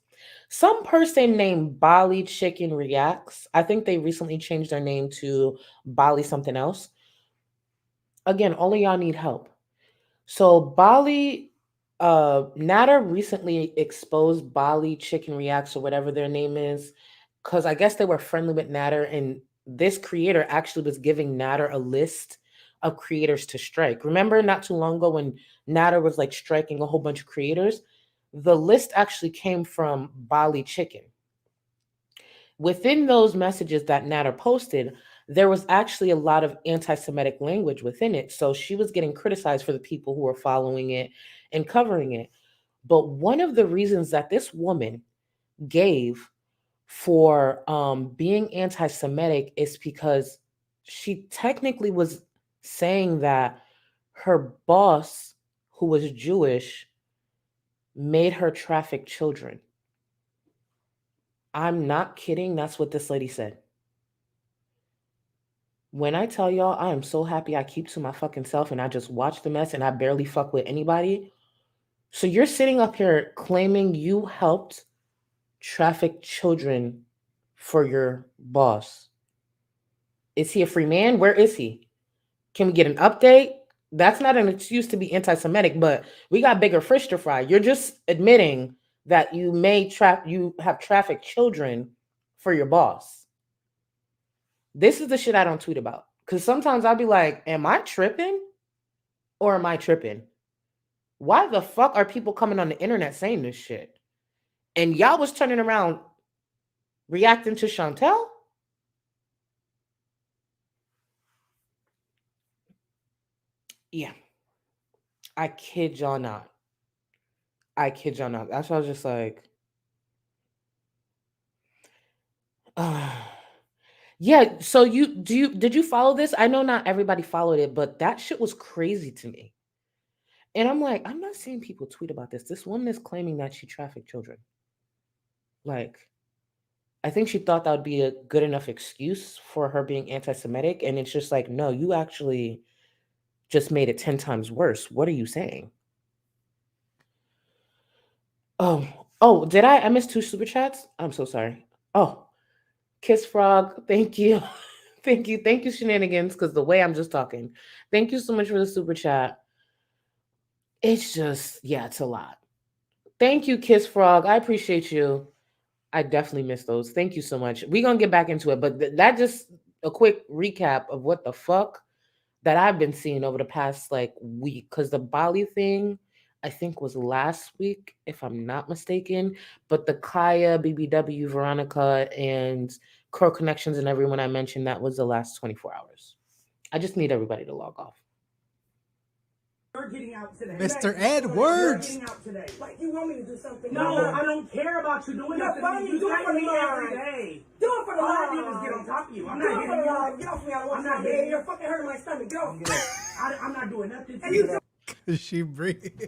Some person named Bali Chicken Reacts. I think they recently changed their name to Bali something else. Again, all of y'all need help. So Bali, Natter recently exposed Bali Chicken Reacts or whatever their name is, because I guess they were friendly with Natter, and this creator actually was giving Natter a list of creators to strike. Remember not too long ago when Natter was like striking a whole bunch of creators? The list actually came from Bali Chicken. Within those messages that Natter posted, there was actually a lot of anti-Semitic language within it. So she was getting criticized for the people who were following it and covering it. But one of the reasons that this woman gave for being anti-Semitic is because she technically was saying that her boss, who was Jewish, made her traffic children. I'm not kidding. That's what this lady said. When I tell y'all, I am so happy I keep to my fucking self and I just watch the mess and I barely fuck with anybody. So you're sitting up here claiming you helped traffic children for your boss. Is he a free man? Where is he? Can we get an update? That's not an excuse to be anti-Semitic, but we got bigger fish to fry. You're just admitting that you have trafficked children for your boss. This is the shit I don't tweet about. Because sometimes I'll be like, am I tripping? Or am I tripping? Why the fuck are people coming on the internet saying this shit? And y'all was turning around reacting to Chantel? Yeah. I kid y'all not. That's why I was just like, yeah. So did you follow this? I know not everybody followed it, but that shit was crazy to me. And I'm like, I'm not seeing people tweet about this. This woman is claiming that she trafficked children. Like, I think she thought that would be a good enough excuse for her being anti-Semitic. And it's just like, no, you actually just made it 10 times worse. What are you saying? Oh, did I miss 2 super chats? I'm so sorry. Oh, Kiss Frog, thank you. Thank you, Shenanigans, because the way I'm just talking. Thank you so much for the super chat. It's just, yeah, it's a lot. Thank you, Kiss Frog. I appreciate you. I definitely missed those. Thank you so much. We're going to get back into it, but that just a quick recap of what the fuck that I've been seeing over the past like week. Because the Bali thing, I think was last week, if I'm not mistaken. But the Kaya, BBW, Veronica, and Crow Connections and everyone I mentioned, that was the last 24 hours. I just need everybody to log off. You're getting out today. Mr. Edwards. You're getting out today. Like, you want me to do something? No, I don't care about you doing nothing. You do it for me every day. Do it for the live. All I do is get on top of you. I'm not hitting you. Get off me. I don't want to. You're fucking hurting my stomach. Get off me. I'm not doing nothing. She breathe.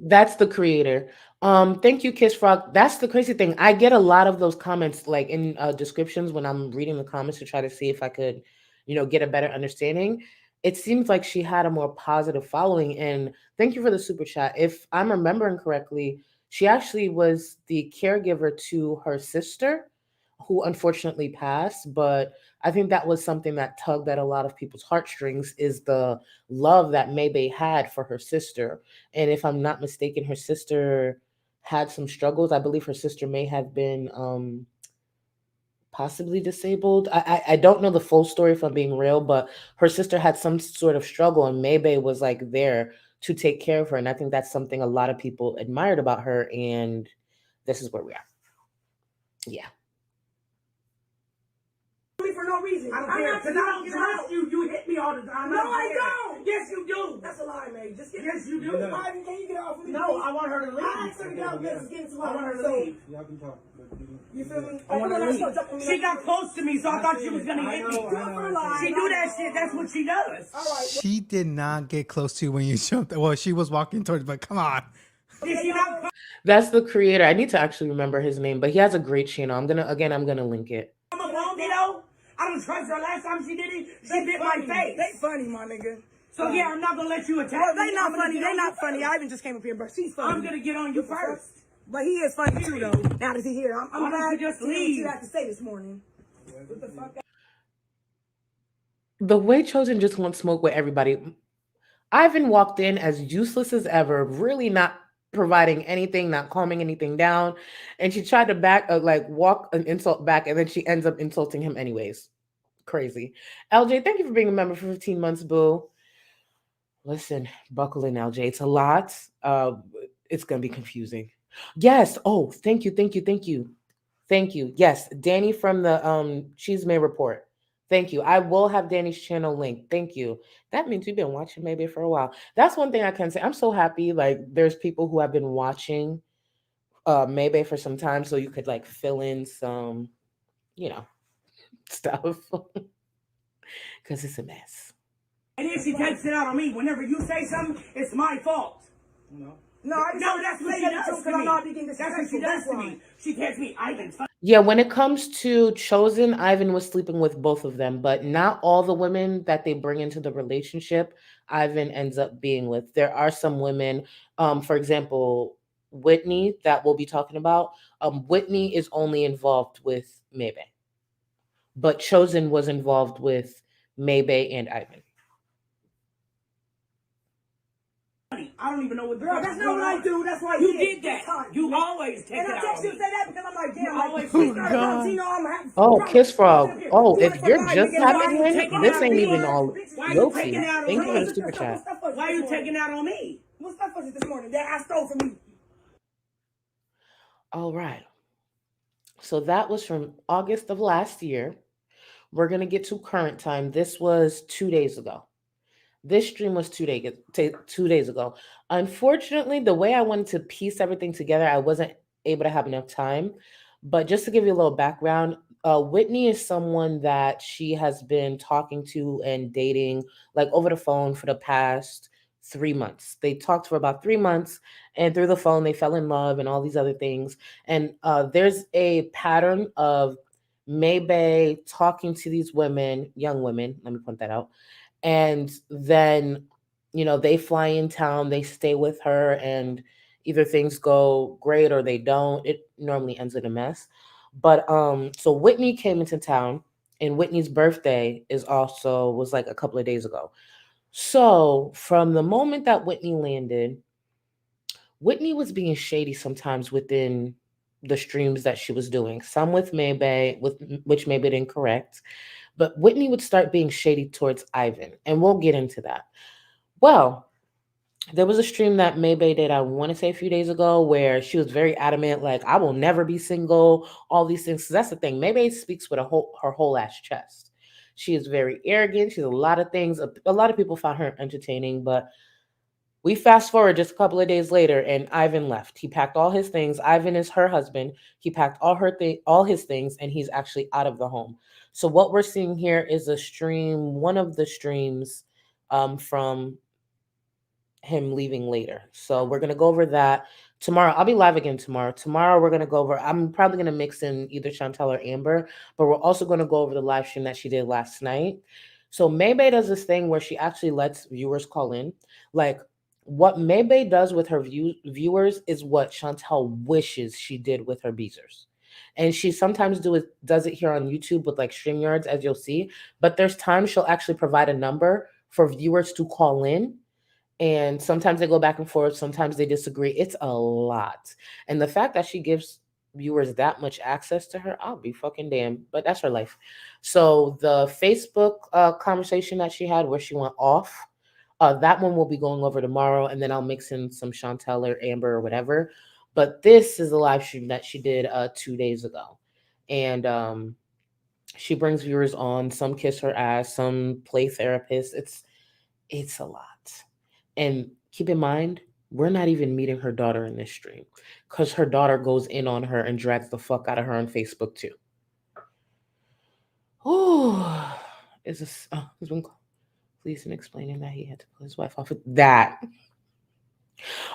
That's the creator. Thank you, Kiss Frog. That's the crazy thing. I get a lot of those comments like in descriptions when I'm reading the comments to try to see if I could, get a better understanding. It seems like she had a more positive following. And thank you for the super chat. If I'm remembering correctly, she actually was the caregiver to her sister, who unfortunately passed. But I think that was something that tugged at a lot of people's heartstrings, is the love that MayBae had for her sister. And if I'm not mistaken, her sister had some struggles. I believe her sister may have been possibly disabled. I don't know the full story, if I'm being real, but her sister had some sort of struggle, and MayBae was like there to take care of her. And I think that's something a lot of people admired about her. And this is where we are. Yeah. For no reason. I don't care. Because I don't trust you. You hit me all the time. No, I don't. Yes, you do. That's a lie, man. Just get. Yes, you do. Ivan, can you get off of me? No, I want her to leave. I asked her to get out. Let's get into. I want her to leave. Y'all can talk. You feel me? I want her to leave. She got close to me, so I thought she was gonna hit me. She do that shit. That's what she does. All right. She did not get close to you when you jumped. Well, she was walking towards, but come on. That's the creator. I need to actually remember his name, but he has a great channel. I'm gonna link it. I don't trust her. Last time she did it, she bit my face. They funny, my nigga. So yeah, I'm not gonna let you attack me. They not funny. They not funny. I even just came up here, bro. She's funny. I'm gonna get on you first. But he is funny too, though. Now that he's here, I'm glad just leave. You have to say this morning. What the fuck? The way Chosen just wants smoke with everybody. Ivan walked in as useless as ever, really not providing anything, not calming anything down, and she tried to walk an insult back, and then she ends up insulting him anyways. Crazy. LJ, thank you for being a member for 15 months, boo. Listen, buckle in, LJ. It's a lot. It's gonna be confusing. Yes. Oh, thank you. Yes, Danny from the Cheese May report. Thank you. I will have Danny's channel link. Thank you. That means you've been watching MayBae for a while. That's one thing I can say. I'm so happy. Like, there's people who have been watching MayBae for some time, so you could like fill in some, stuff, because it's a mess. And then she takes it out on me. Whenever you say something, it's my fault. No, that's what she does to me. That's what she does to me. She tells me, Ivan. Yeah, when it comes to Chosen, Ivan was sleeping with both of them, but not all the women that they bring into the relationship, Ivan ends up being with. There are some women, for example, Whitney, that we'll be talking about. Whitney is only involved with MayBae, but Chosen was involved with MayBae and Ivan. I don't even know what. Girl, that's not what I do. That's why you did that. You always take it out. And I text you say that because I'm like, damn. Oh, Kiss Frog. Oh, if you're just tapping in, this ain't even all guilty. Thank you for the super chat. Why are you taking out on me? What stuff was it this morning that I stole from you? All right. So that was from August of last year. We're going to get to current time. This was 2 days ago. This stream was 2 days ago. Unfortunately, the way I wanted to piece everything together, I wasn't able to have enough time. But just to give you a little background, Whitney is someone that she has been talking to and dating like over the phone for the past 3 months. They talked for about 3 months, and through the phone, they fell in love and all these other things. And there's a pattern of MayBae talking to these women, young women, let me point that out. And then, they fly in town, they stay with her, and either things go great or they don't. It normally ends in a mess. But so Whitney came into town, and Whitney's birthday was like a couple of days ago. So from the moment that Whitney landed, Whitney was being shady sometimes within the streams that she was doing. Some with MayBae, with which MayBae didn't correct, but Whitney would start being shady towards Ivan, and we'll get into that. Well, there was a stream that MayBae did, I want to say a few days ago, where she was very adamant, like, I will never be single, all these things. So that's the thing. MayBae speaks with her whole ass chest. She is very arrogant. She's a lot of things. A lot of people found her entertaining, but we fast forward just a couple of days later, and Ivan left. He packed all his things. Ivan is her husband. He packed all his things, and he's actually out of the home. So what we're seeing here is one of the streams from him leaving later. So we're gonna go over that tomorrow. I'll be live again tomorrow. Tomorrow we're gonna go over. I'm probably gonna mix in either Chantel or Amber, but we're also gonna go over the live stream that she did last night. So MayBae does this thing where she actually lets viewers call in. Like, what MayBae does with her viewers is what Chantel wishes she did with her Beezers. And she sometimes does it here on YouTube with like StreamYards, as you'll see. But there's times she'll actually provide a number for viewers to call in. And sometimes they go back and forth. Sometimes they disagree. It's a lot. And the fact that she gives viewers that much access to her, I'll be fucking damned. But that's her life. So the Facebook conversation that she had where she went off, that one we'll be going over tomorrow. And then I'll mix in some Chantel or Amber or whatever. But this is a live stream that she did 2 days ago. And she brings viewers on. Some kiss her ass. Some play therapist. It's a lot. And keep in mind, we're not even meeting her daughter in this stream, because her daughter goes in on her and drags the fuck out of her on Facebook too. Oh, he's been police and explaining that he had to pull his wife off of that.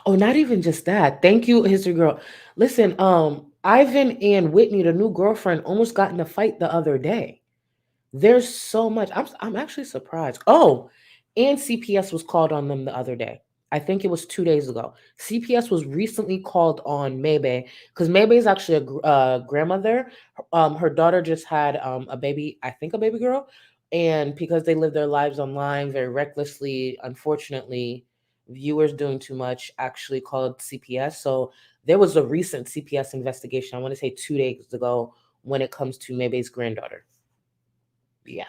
Oh, not even just that. Thank you, History Girl. Listen, Ivan and Whitney, the new girlfriend, almost got in a fight the other day. There's so much. I'm actually surprised. Oh, and CPS was called on them the other day. I think it was 2 days ago. CPS was recently called on MayBae, because MayBae is actually a grandmother. Her daughter just had a baby, I think a baby girl. And because they live their lives online very recklessly, unfortunately, viewers doing too much actually called CPS. So there was a recent CPS investigation, I want to say 2 days ago, when it comes to MayBae's granddaughter. Yeah.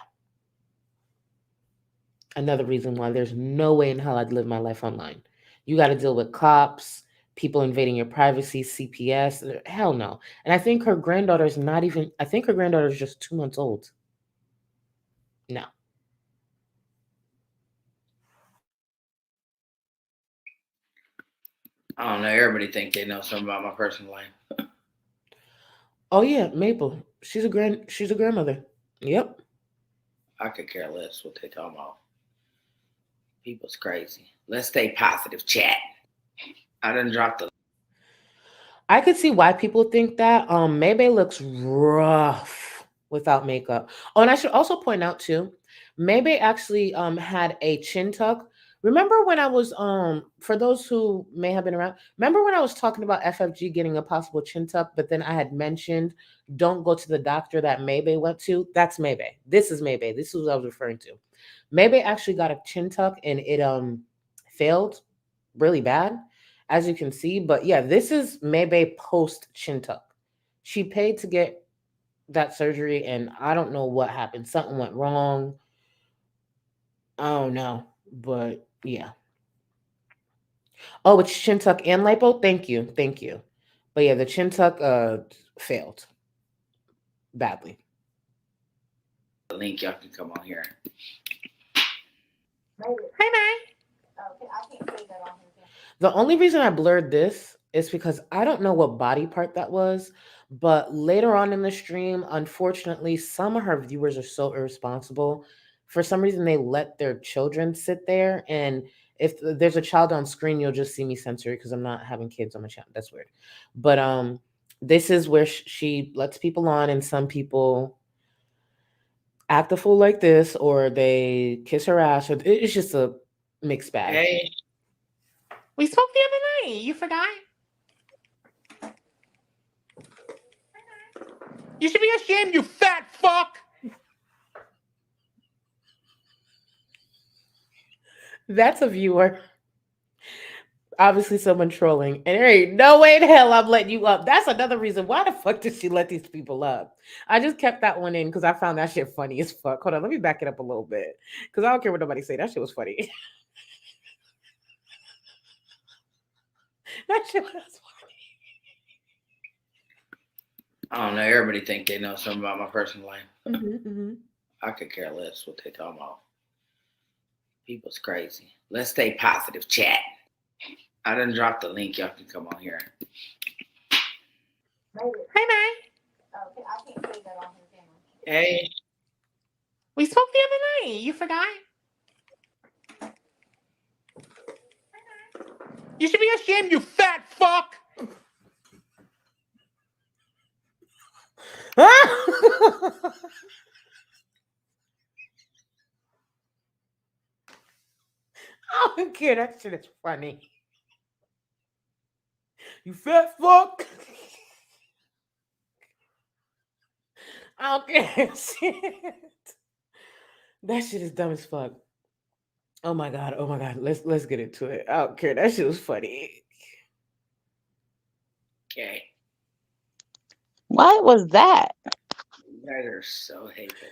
Another reason why there's no way in hell I'd live my life online. You got to deal with cops, people invading your privacy, CPS. Hell no. And I think her granddaughter's just 2 months old. No. I don't know. Everybody think they know something about my personal life. Oh yeah, Maple. She's a grandmother. Yep. I could care less what they talking about. People's crazy. Let's stay positive, chat. I done dropped the. I could see why people think that. MayBae looks rough without makeup. Oh, and I should also point out too, MayBae actually had a chin tuck. Remember when I was for those who may have been around, remember when I was talking about FFG getting a possible chin tuck, but then I had mentioned don't go to the doctor that MayBae went to? That's MayBae. This is MayBae. This is what I was referring to. MayBae actually got a chin tuck and it failed really bad, as you can see. But yeah, this is MayBae post chin tuck. She paid to get that surgery, and I don't know what happened. Something went wrong. I don't know, but yeah. Oh, it's chin tuck and lipo. Thank you. But yeah, the chin tuck failed badly. The link, y'all can come on here. Hi, May. Okay, I can't say that on here. The only reason I blurred this is because I don't know what body part that was, but later on in the stream, unfortunately, some of her viewers are so irresponsible. For some reason, they let their children sit there, and If there's a child on screen, you'll just see me censor it because I'm not having kids on my channel. That's weird. But this is where she lets people on, and some people act a fool like this, or they kiss her ass, or it's just a mixed bag. Hey. We spoke the other night. You forgot? You should be ashamed, you fat fuck. That's a viewer. Obviously someone trolling. And there ain't no way in hell I'm letting you up. That's another reason. Why the fuck did she let these people up? I just kept that one in because I found that shit funny as fuck. Hold on, let me back it up a little bit. Because I don't care what nobody say. That shit was funny. That shit was funny. I don't know. Everybody think they know something about my personal life. Mm-hmm. I could care less what they talking about. People's crazy. Let's stay positive, chat. I done dropped the link. Y'all can come on here. Hey, May. Okay, I can't say that on her camera. Hey. We spoke the other night. You forgot? You should be ashamed, you fat fuck. I don't care. That shit is funny. You fat fuck. I don't care. Shit. That shit is dumb as fuck. Oh my god. Oh my god. Let's get into it. I don't care. That shit was funny. Okay. What was that? You guys are so hateful.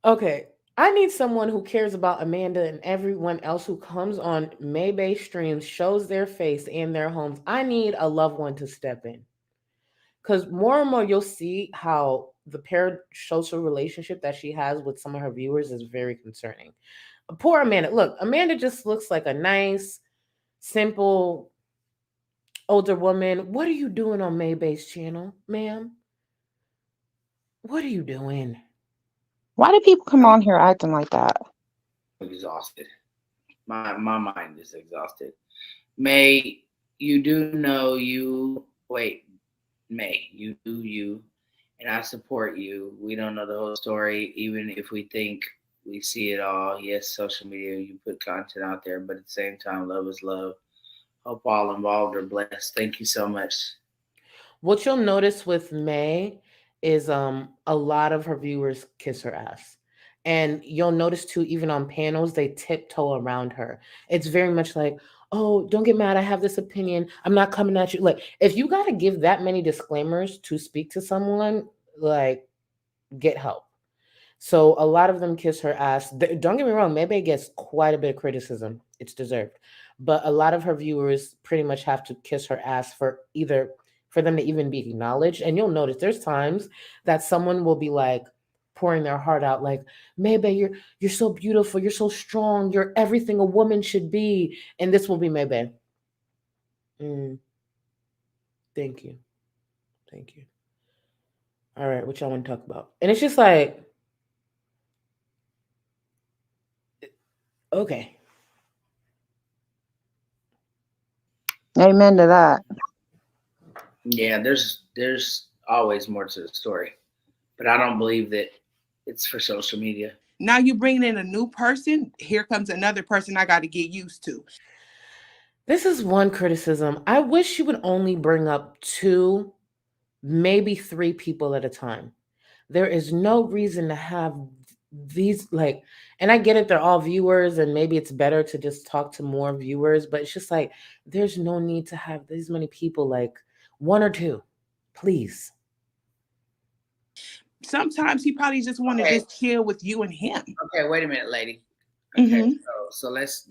Okay. I need someone who cares about Amanda and everyone else who comes on MayBae streams, shows their face and their homes. I need a loved one to step in. Because more and more you'll see how the parasocial relationship that she has with some of her viewers is very concerning. Poor Amanda. Look, Amanda just looks like a nice, simple, older woman. What are you doing on MayBae's channel, ma'am? What are you doing? Why do people come on here acting like that? I'm exhausted. My mind is exhausted. May, you do know you. Wait, May, you do you, and I support you. We don't know the whole story, even if we think we see it all. Yes, social media, you put content out there, but at the same time, love is love. Hope all involved are blessed. Thank you so much. What you'll notice with May is a lot of her viewers kiss her ass. And you'll notice too, even on panels, they tiptoe around her. It's very much like, oh, don't get mad. I have this opinion. I'm not coming at you. Like, if you got to give that many disclaimers to speak to someone, like, get help. So a lot of them kiss her ass. Don't get me wrong, MayBae gets quite a bit of criticism. It's deserved. But a lot of her viewers pretty much have to kiss her ass for them to even be acknowledged. And you'll notice there's times that someone will be like pouring their heart out, like, MayBae, you're so beautiful, you're so strong, you're everything a woman should be. And this will be MayBae. Thank you. Thank you. All right, what y'all want to talk about? And it's just like, okay. Amen to that. Yeah, there's always more to the story, but I don't believe that it's for social media. Now you bring in a new person. Here comes another person I got to get used to. This is one criticism. I wish she would only bring up 2, maybe 3 people at a time. There is no reason to have these, like, and I get it, they're all viewers, and maybe it's better to just talk to more viewers, but it's just like, there's no need to have these many people, like 1 or 2, please. Sometimes he probably just want to just chill with you and him. Okay, wait a minute, lady. Okay, so let's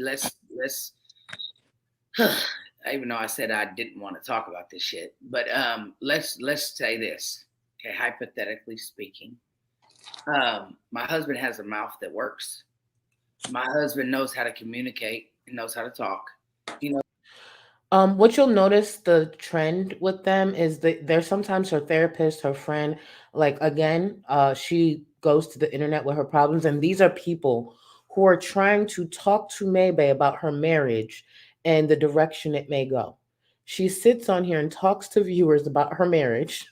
even though I said I didn't want to talk about this shit, but let's say this. Okay, hypothetically speaking, my husband has a mouth that works. My husband knows how to communicate and knows how to talk. You know, what you'll notice the trend with them is that they're sometimes her therapist, her friend. Like, again, she goes to the internet with her problems, and these are people who are trying to talk to MayBae about her marriage and the direction it may go. She sits on here and talks to viewers about her marriage.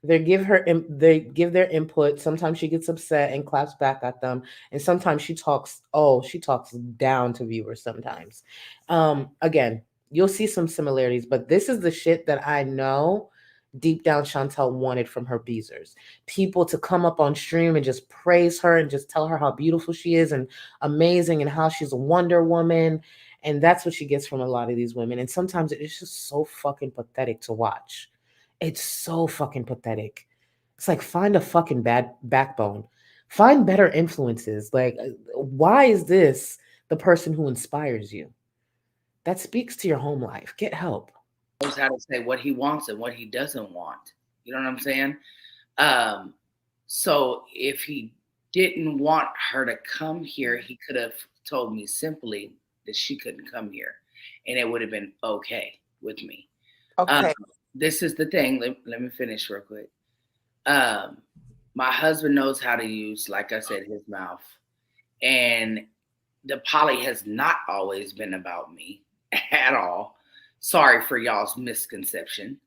They give their input. Sometimes she gets upset and claps back at them, and sometimes she talks down to viewers sometimes. Again, you'll see some similarities, but this is the shit that I know deep down Chantel wanted from her Beezers. People to come up on stream and just praise her and just tell her how beautiful she is and amazing and how she's a Wonder Woman. And that's what she gets from a lot of these women. And sometimes it's just so fucking pathetic to watch. It's so fucking pathetic. It's like, find a fucking bad backbone. Find better influences. Like, why is this the person who inspires you? That speaks to your home life. Get help. Knows how to say what he wants and what he doesn't want. You know what I'm saying? So if he didn't want her to come here, he could have told me simply that she couldn't come here, and it would have been okay with me. Okay. This is the thing. Let me finish real quick. My husband knows how to use, like I said, his mouth. And the poly has not always been about me at all. Sorry for y'all's misconception.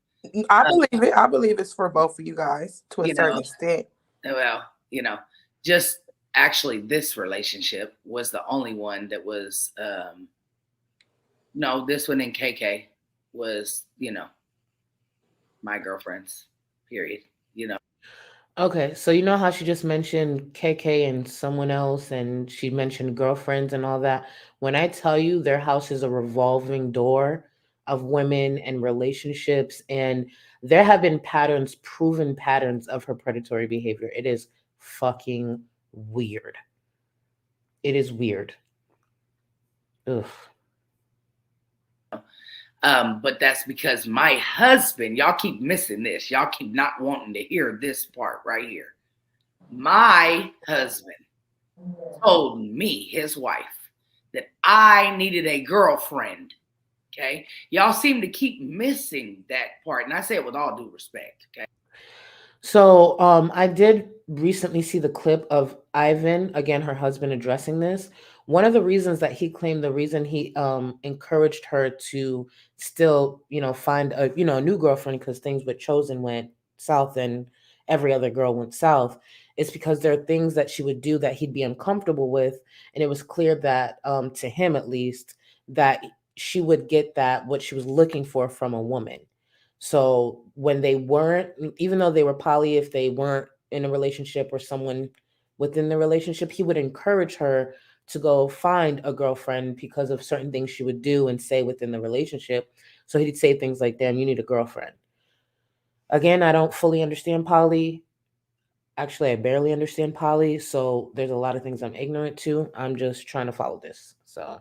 I believe it. I believe it's for both of you guys to a certain extent. Well, just actually this relationship was the only one that was, no, this one in KK was, my girlfriend's, period, Okay, so you know how she just mentioned KK and someone else, and she mentioned girlfriends and all that. When I tell you their house is a revolving door of women and relationships, and there have been proven patterns of her predatory behavior. It is fucking weird. It is weird. Ugh. But that's because my husband, y'all keep missing this. Y'all keep not wanting to hear this part right here. My husband told me, his wife, that I needed a girlfriend. Okay. Y'all seem to keep missing that part. And I say it with all due respect. Okay. So I did recently see the clip of Ivan, again, her husband, addressing this. One of the reasons that he claimed, the reason he encouraged her to still, find a new girlfriend, because things with Chosen went south and every other girl went south, is because there are things that she would do that he'd be uncomfortable with, and it was clear that to him at least, that she would get that what she was looking for from a woman. So when they weren't, even though they were poly, if they weren't in a relationship or someone within the relationship, he would encourage her to go find a girlfriend because of certain things she would do and say within the relationship. So he'd say things like, damn, you need a girlfriend. Again, I don't fully understand poly. Actually, I barely understand poly. So there's a lot of things I'm ignorant to. I'm just trying to follow this. So.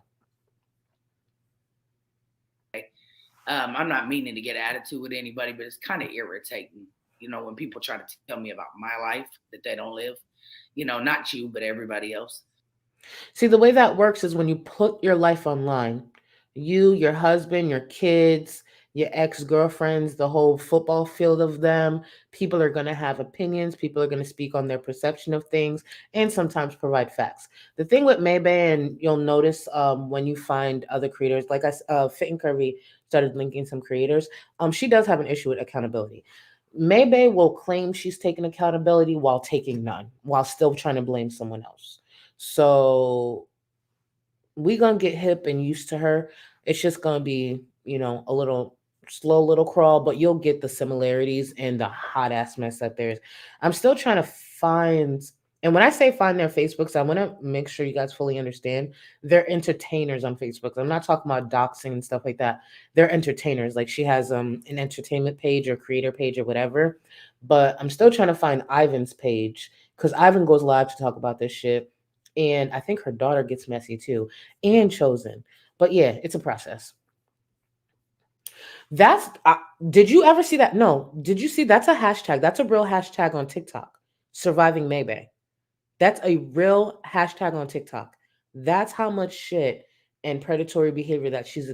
I'm not meaning to get attitude with anybody, but it's kind of irritating, when people try to tell me about my life that they don't live, not you, but everybody else. See, the way that works is when you put your life online, you, your husband, your kids, your ex-girlfriends, the whole football field of them, people are going to have opinions. People are going to speak on their perception of things and sometimes provide facts. The thing with MayBae, and you'll notice when you find other creators, like Fit and Curvy started linking some creators, she does have an issue with accountability. MayBae will claim she's taking accountability while taking none, while still trying to blame someone else. So we're going to get hip and used to her. It's just going to be, a little slow little crawl, but you'll get the similarities and the hot ass mess that there is. I'm still trying to find, and when I say find their Facebooks, I want to make sure you guys fully understand they're entertainers on Facebook. I'm not talking about doxing and stuff like that. They're entertainers. Like she has an entertainment page or creator page or whatever, but I'm still trying to find Ivan's page because Ivan goes live to talk about this shit. And I think her daughter gets messy too, and Chosen. But yeah, it's a process. Did you ever see that? No. Did you see that's a hashtag? That's a real hashtag on TikTok. Surviving MayBae. That's a real hashtag on TikTok. That's how much shit and predatory behavior that she's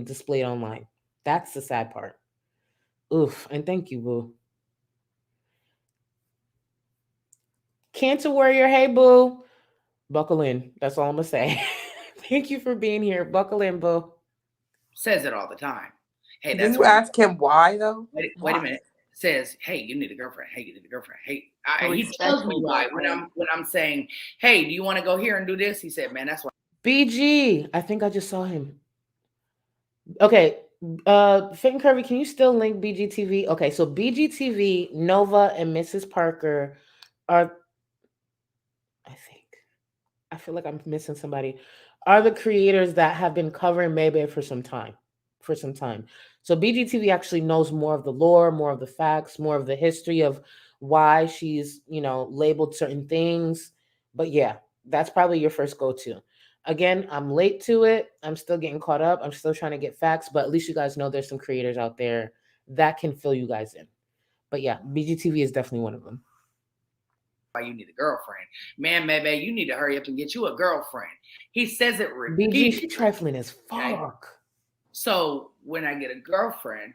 displayed online. That's the sad part. Oof. And thank you, boo. Cancer Warrior, hey, boo. Buckle in. That's all I'm gonna say. Thank you for being here. Buckle in, boo. Says it all the time. Hey, Did that's you ask him why though? wait a minute. Says, hey, you need a girlfriend. Hey, you need a girlfriend. Hey, he tells me respectful why girlfriend. when I'm saying, hey, do you want to go here and do this? He said, man, that's why. BG. I think I just saw him. Okay. Fit and Curvy, can you still link BGTV? Okay, so BGTV, Nova, and Mrs. Parker are, I feel like I'm missing somebody, are the creators that have been covering MayBae for some time. So BGTV actually knows more of the lore, more of the facts, more of the history of why she's, labeled certain things. But yeah, that's probably your first go-to. Again, I'm late to it. I'm still getting caught up. I'm still trying to get facts, but at least you guys know there's some creators out there that can fill you guys in. But yeah, BGTV is definitely one of them. Why you need a girlfriend. Man, MayBae, you need to hurry up and get you a girlfriend. He says it repeatedly. BG, she trifling as fuck. Okay? So when I get a girlfriend,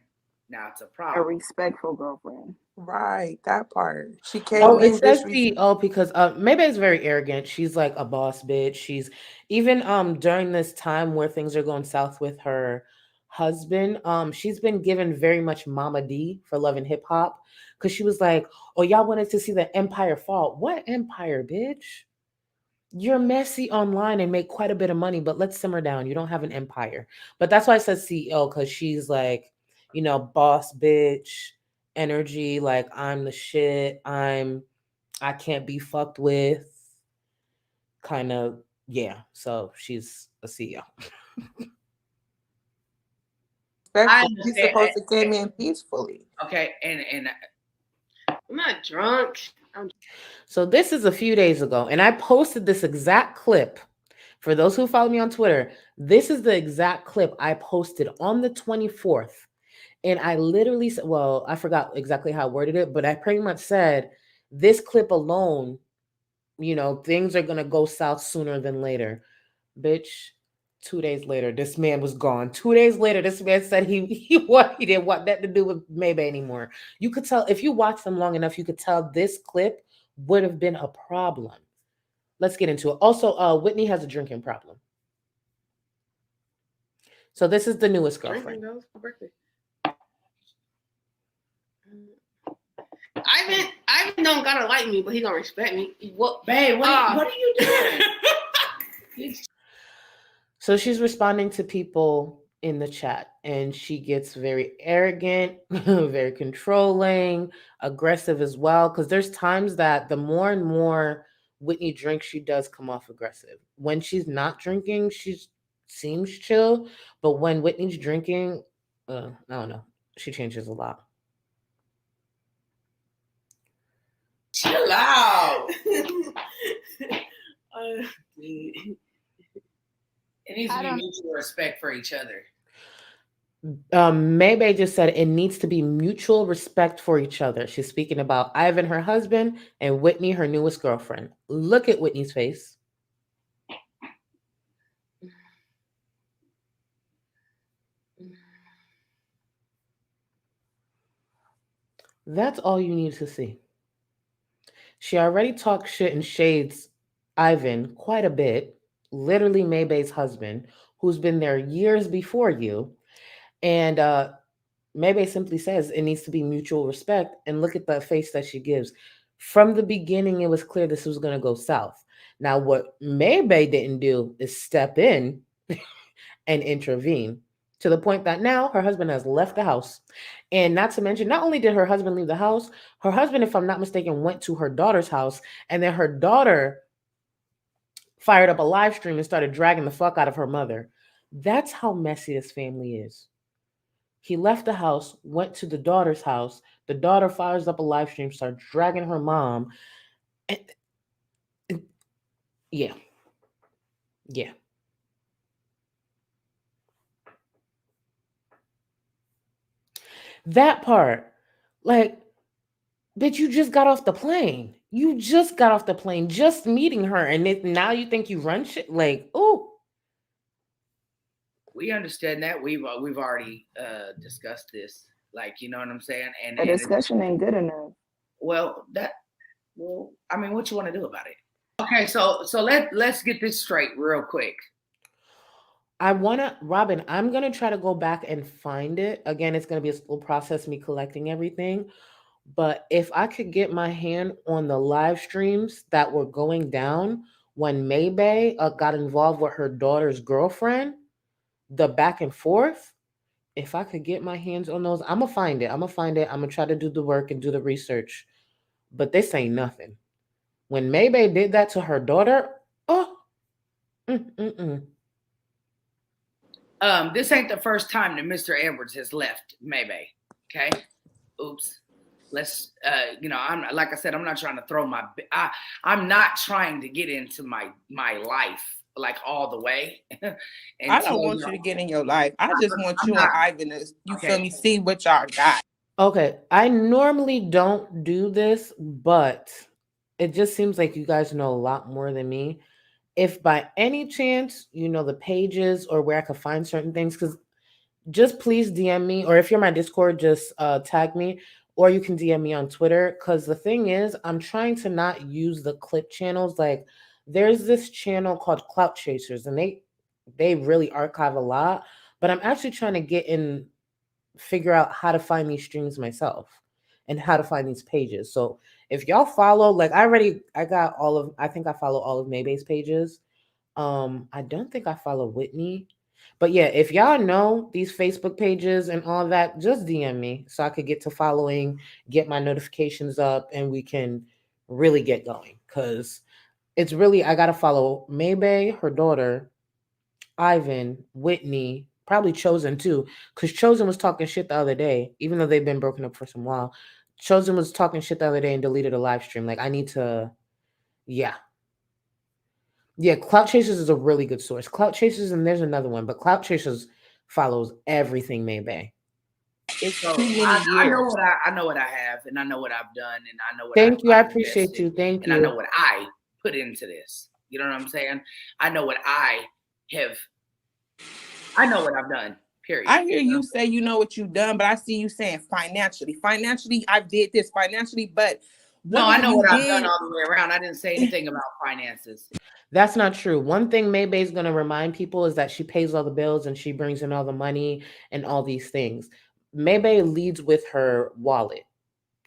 now it's a problem. A respectful girlfriend. Right, that part. She came It in says CEO because MayBae is very arrogant. She's like a boss bitch. She's even during this time where things are going south with her husband, she's been given very much Mama D for Love and Hip Hop because she was like, "Oh, y'all wanted to see the empire fall. What empire, bitch? You're messy online and make quite a bit of money, but let's simmer down. You don't have an empire." But that's why I said CEO, because she's like, boss bitch energy, like I'm the shit. I can't be fucked with. Kind of, yeah. So she's a CEO. She's supposed to came in peacefully. Okay, and I'm not drunk. So this is a few days ago, and I posted this exact clip. For those who follow me on Twitter, this is the exact clip I posted on the 24th. And I literally said, well, I forgot exactly how I worded it, but I pretty much said this clip alone, things are going to go south sooner than later. Bitch, 2 days later, this man was gone. 2 days later, this man said he didn't want that to do with MayBae anymore. You could tell, if you watch them long enough, you could tell this clip would have been a problem. Let's get into it. Also, Whitney has a drinking problem. So this is the newest girlfriend. That was my birthday. Ivan don't gotta like me, but he gonna respect me. What, babe? What are you doing? So she's responding to people in the chat, and she gets very arrogant, very controlling, aggressive as well. Because there's times that the more and more Whitney drinks, she does come off aggressive. When she's not drinking, she seems chill, but when Whitney's drinking, I don't know, she changes a lot. Chill out. It needs to be mutual respect for each other. MayBae just said it needs to be mutual respect for each other. She's speaking about Ivan, her husband, and Whitney, her newest girlfriend. Look at Whitney's face. That's all you need to see. She already talked shit and shades Ivan quite a bit, literally MayBae's husband, who's been there years before you. And MayBae simply says it needs to be mutual respect. And look at the face that she gives. From the beginning, it was clear this was going to go south. Now, what MayBae didn't do is step in and intervene, to the point that now her husband has left the house. And not to mention, not only did her husband leave the house, her husband, if I'm not mistaken, went to her daughter's house, and then her daughter fired up a live stream and started dragging the fuck out of her mother. That's how messy this family is. He left the house, went to the daughter's house. The daughter fires up a live stream, starts dragging her mom. And yeah. That part, like, bitch, you just got off the plane. Just meeting her, and now you think you run shit? Like, oh. We understand that. We've already discussed this. Like, you know what I'm saying? And the discussion ain't good enough. Well, I mean, what you want to do about it? Okay, so let's get this straight real quick. Robin, I'm gonna try to go back and find it. Again, it's gonna be a slow process, me collecting everything. But if I could get my hand on the live streams that were going down when MayBae got involved with her daughter's girlfriend, the back and forth, if I could get my hands on those, I'm gonna find it. I'm gonna find it. I'm gonna try to do the work and do the research. But this ain't nothing. When MayBae did that to her daughter, oh, This ain't the first time that Mr. Edwards has left MayBae. Okay, oops. Let's, I'm like I said, I'm not trying to throw I'm not trying to get into my life like all the way. I don't want you to get in your life. I just want you and Ivan to, feel me, see what y'all got. Okay, I normally don't do this, but it just seems like you guys know a lot more than me. If by any chance you know the pages or where I could find certain things, because just please DM me, or if you're my Discord, just tag me, or you can DM me on Twitter. Because the thing is, I'm trying to not use the clip channels. Like, there's this channel called Clout Chasers, and they really archive a lot. But I'm actually trying to figure out how to find these streams myself and how to find these pages. So if y'all follow, like I think I follow all of MayBae's pages. I don't think I follow Whitney. But yeah, if y'all know these Facebook pages and all that, just DM me so I could get to following, get my notifications up, and we can really get going. Because it's really, I got to follow MayBae, her daughter, Ivan, Whitney, probably Chosen too. Because Chosen was talking shit the other day, even though they've been broken up for some while. Chosen was talking shit the other day and deleted a live stream. Like, I need to, yeah. Yeah, Clout Chasers is a really good source. Clout Chasers, and there's another one, but Clout Chasers follows everything MayBae. It's so too many years. I know what I have, and I know what I've done, and I know what Thank you. I appreciate you. Thank you. And I know what I put into this. You know what I'm saying? I know what I know what I've done. Period. I hear you say you know what you've done, but I see you saying financially. Financially, I did this financially, but no, I know what I've done all the way around. I didn't say anything about finances. That's not true. One thing MayBae is going to remind people is that she pays all the bills and she brings in all the money and all these things. MayBae leads with her wallet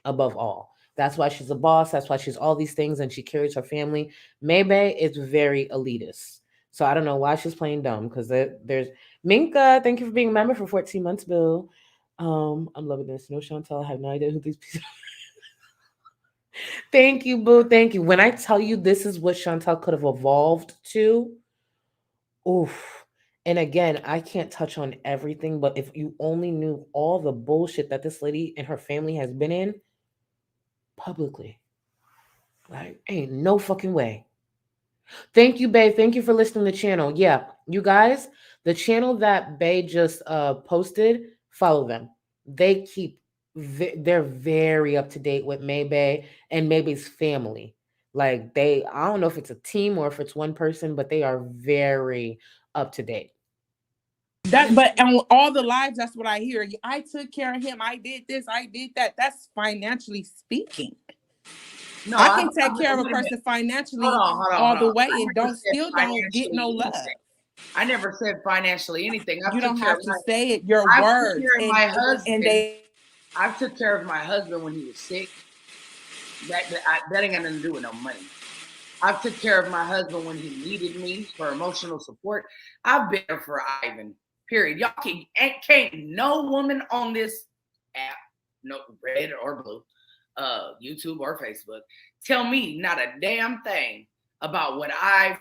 above all. That's why she's a boss. That's why she's all these things and she carries her family. MayBae is very elitist. So I don't know why she's playing dumb because there's Minka. Thank you for being a member for 14 months, Bill. I'm loving this. No, Chantel, I have no idea who these people are. Thank you, boo. Thank you. When I tell you this is what Chantel could have evolved to, oof. And again, I can't touch on everything, but if you only knew all the bullshit that this lady and her family has been in publicly, like, ain't no fucking way. Thank you, Bae. Thank you for listening to the channel. Yeah, you guys, the channel that Bae just posted, follow them. They're very up to date with MayBae and MayBae's family. Like I don't know if it's a team or if it's one person, but they are very up to date. But on all the lives, that's what I hear. I took care of him. I did this. I did that. That's financially speaking. No, I can take care of a person financially all the way and don't get no love. I never said financially anything. You don't have to say it. Your words. I took care of my husband when he was sick. That ain't got nothing to do with no money. I took care of my husband when he needed me for emotional support. I've been there for Ivan. Period. Y'all can't no woman on this app, no red or blue, YouTube or Facebook, tell me not a damn thing about what I've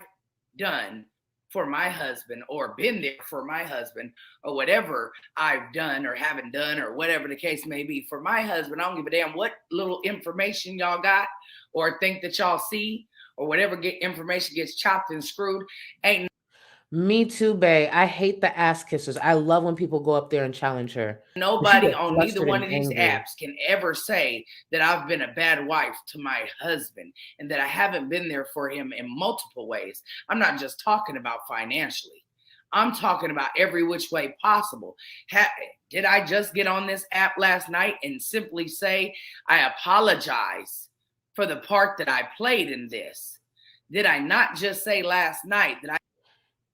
done for my husband or been there for my husband or whatever I've done or haven't done or whatever the case may be for my husband. I don't give a damn what little information y'all got or think that y'all see or whatever information gets chopped and screwed. Ain't me too, Bae. I hate the ass kissers. I love when people go up there and challenge her. Nobody on neither one of these apps can ever say that I've been a bad wife to my husband and that I haven't been there for him in multiple ways. I'm not just talking about financially. I'm talking about every which way possible. Did I just get on this app last night and simply say, I apologize for the part that I played in this? Did I not just say last night that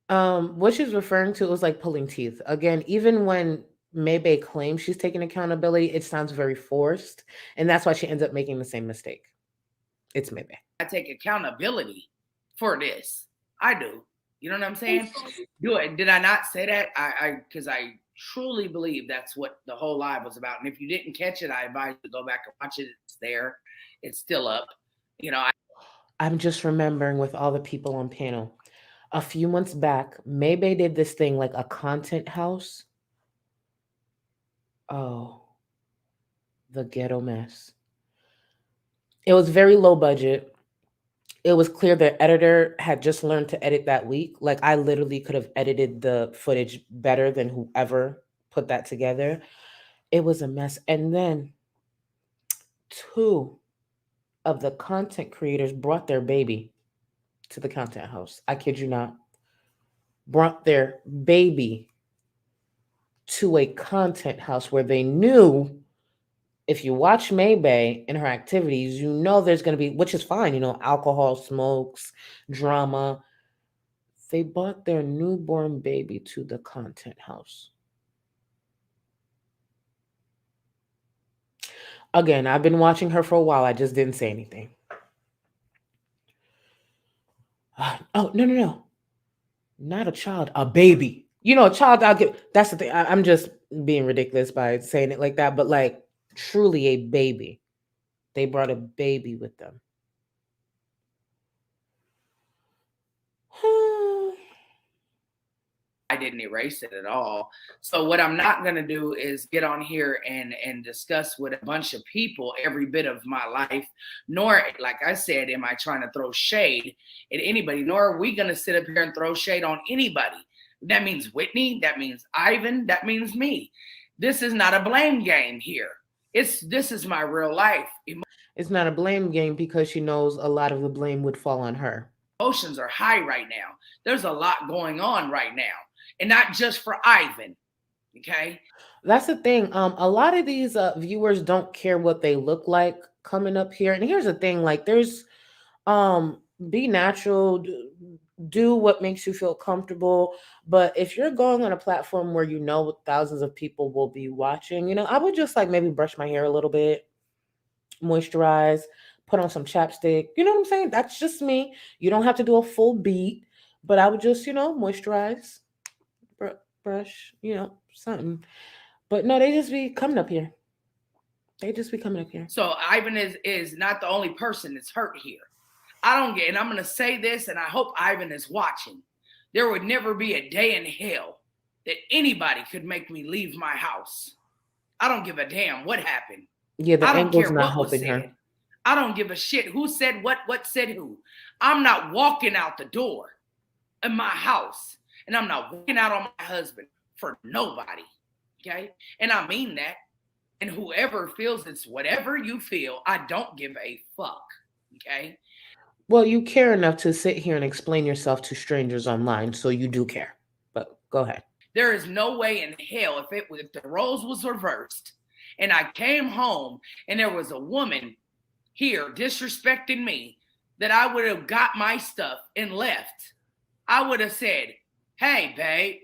What she's referring to was like pulling teeth. Again, even when MayBae claims she's taking accountability, it sounds very forced, and that's why she ends up making the same mistake. It's MayBae. I take accountability for this? I do. You know what I'm saying? Do it. Did I not say that? Because I truly believe that's what the whole live was about. And if you didn't catch it, I advise you to go back and watch it. It's there. It's still up. You know, I'm just remembering with all the people on panel. A few months back, MayBae did this thing like a content house. Oh, the ghetto mess. It was very low budget. It was clear the editor had just learned to edit that week. Like I literally could have edited the footage better than whoever put that together. It was a mess. And then 2 of the content creators brought their baby to the content house. I kid you not. Brought their baby to a content house where they knew if you watch MayBae and her activities, you know there's going to be, which is fine, you know, alcohol, smokes, drama. They brought their newborn baby to the content house. Again, I've been watching her for a while. I just didn't say anything. Oh, no. Not a child, a baby. You know, a child, that's the thing. I'm just being ridiculous by saying it like that, but like truly a baby. They brought a baby with them. I didn't erase it at all. So what I'm not going to do is get on here and discuss with a bunch of people every bit of my life, nor, like I said, am I trying to throw shade at anybody, nor are we going to sit up here and throw shade on anybody. That means Whitney, that means Ivan, that means me. This is not a blame game here. This is my real life. It's not a blame game because she knows a lot of the blame would fall on her. Emotions are high right now. There's a lot going on right now. And not just for Ivan, okay? That's the thing. A lot of these viewers don't care what they look like coming up here. And here's the thing, like there's be natural, do what makes you feel comfortable. But if you're going on a platform where you know thousands of people will be watching, you know, I would just like maybe brush my hair a little bit, moisturize, put on some chapstick. You know what I'm saying? That's just me. You don't have to do a full beat, but I would just, you know, moisturize, brush, you know, something. But no, they just be coming up here. They just be coming up here. So Ivan is not the only person that's hurt here. I don't get, and I'm going to say this, and I hope Ivan is watching. There would never be a day in hell that anybody could make me leave my house. I don't give a damn what happened. Yeah, the I don't angle's care not what was helping said. her. I don't give a shit who said what said who. I'm not walking out the door in my house, and I'm not walking out on my husband for nobody, okay? And I mean that. And whoever feels it's whatever you feel, I don't give a fuck, okay? Well, you care enough to sit here and explain yourself to strangers online, so you do care. But go ahead. There is no way in hell if the roles was reversed and I came home and there was a woman here disrespecting me that I would have got my stuff and left. I would have said, hey, babe,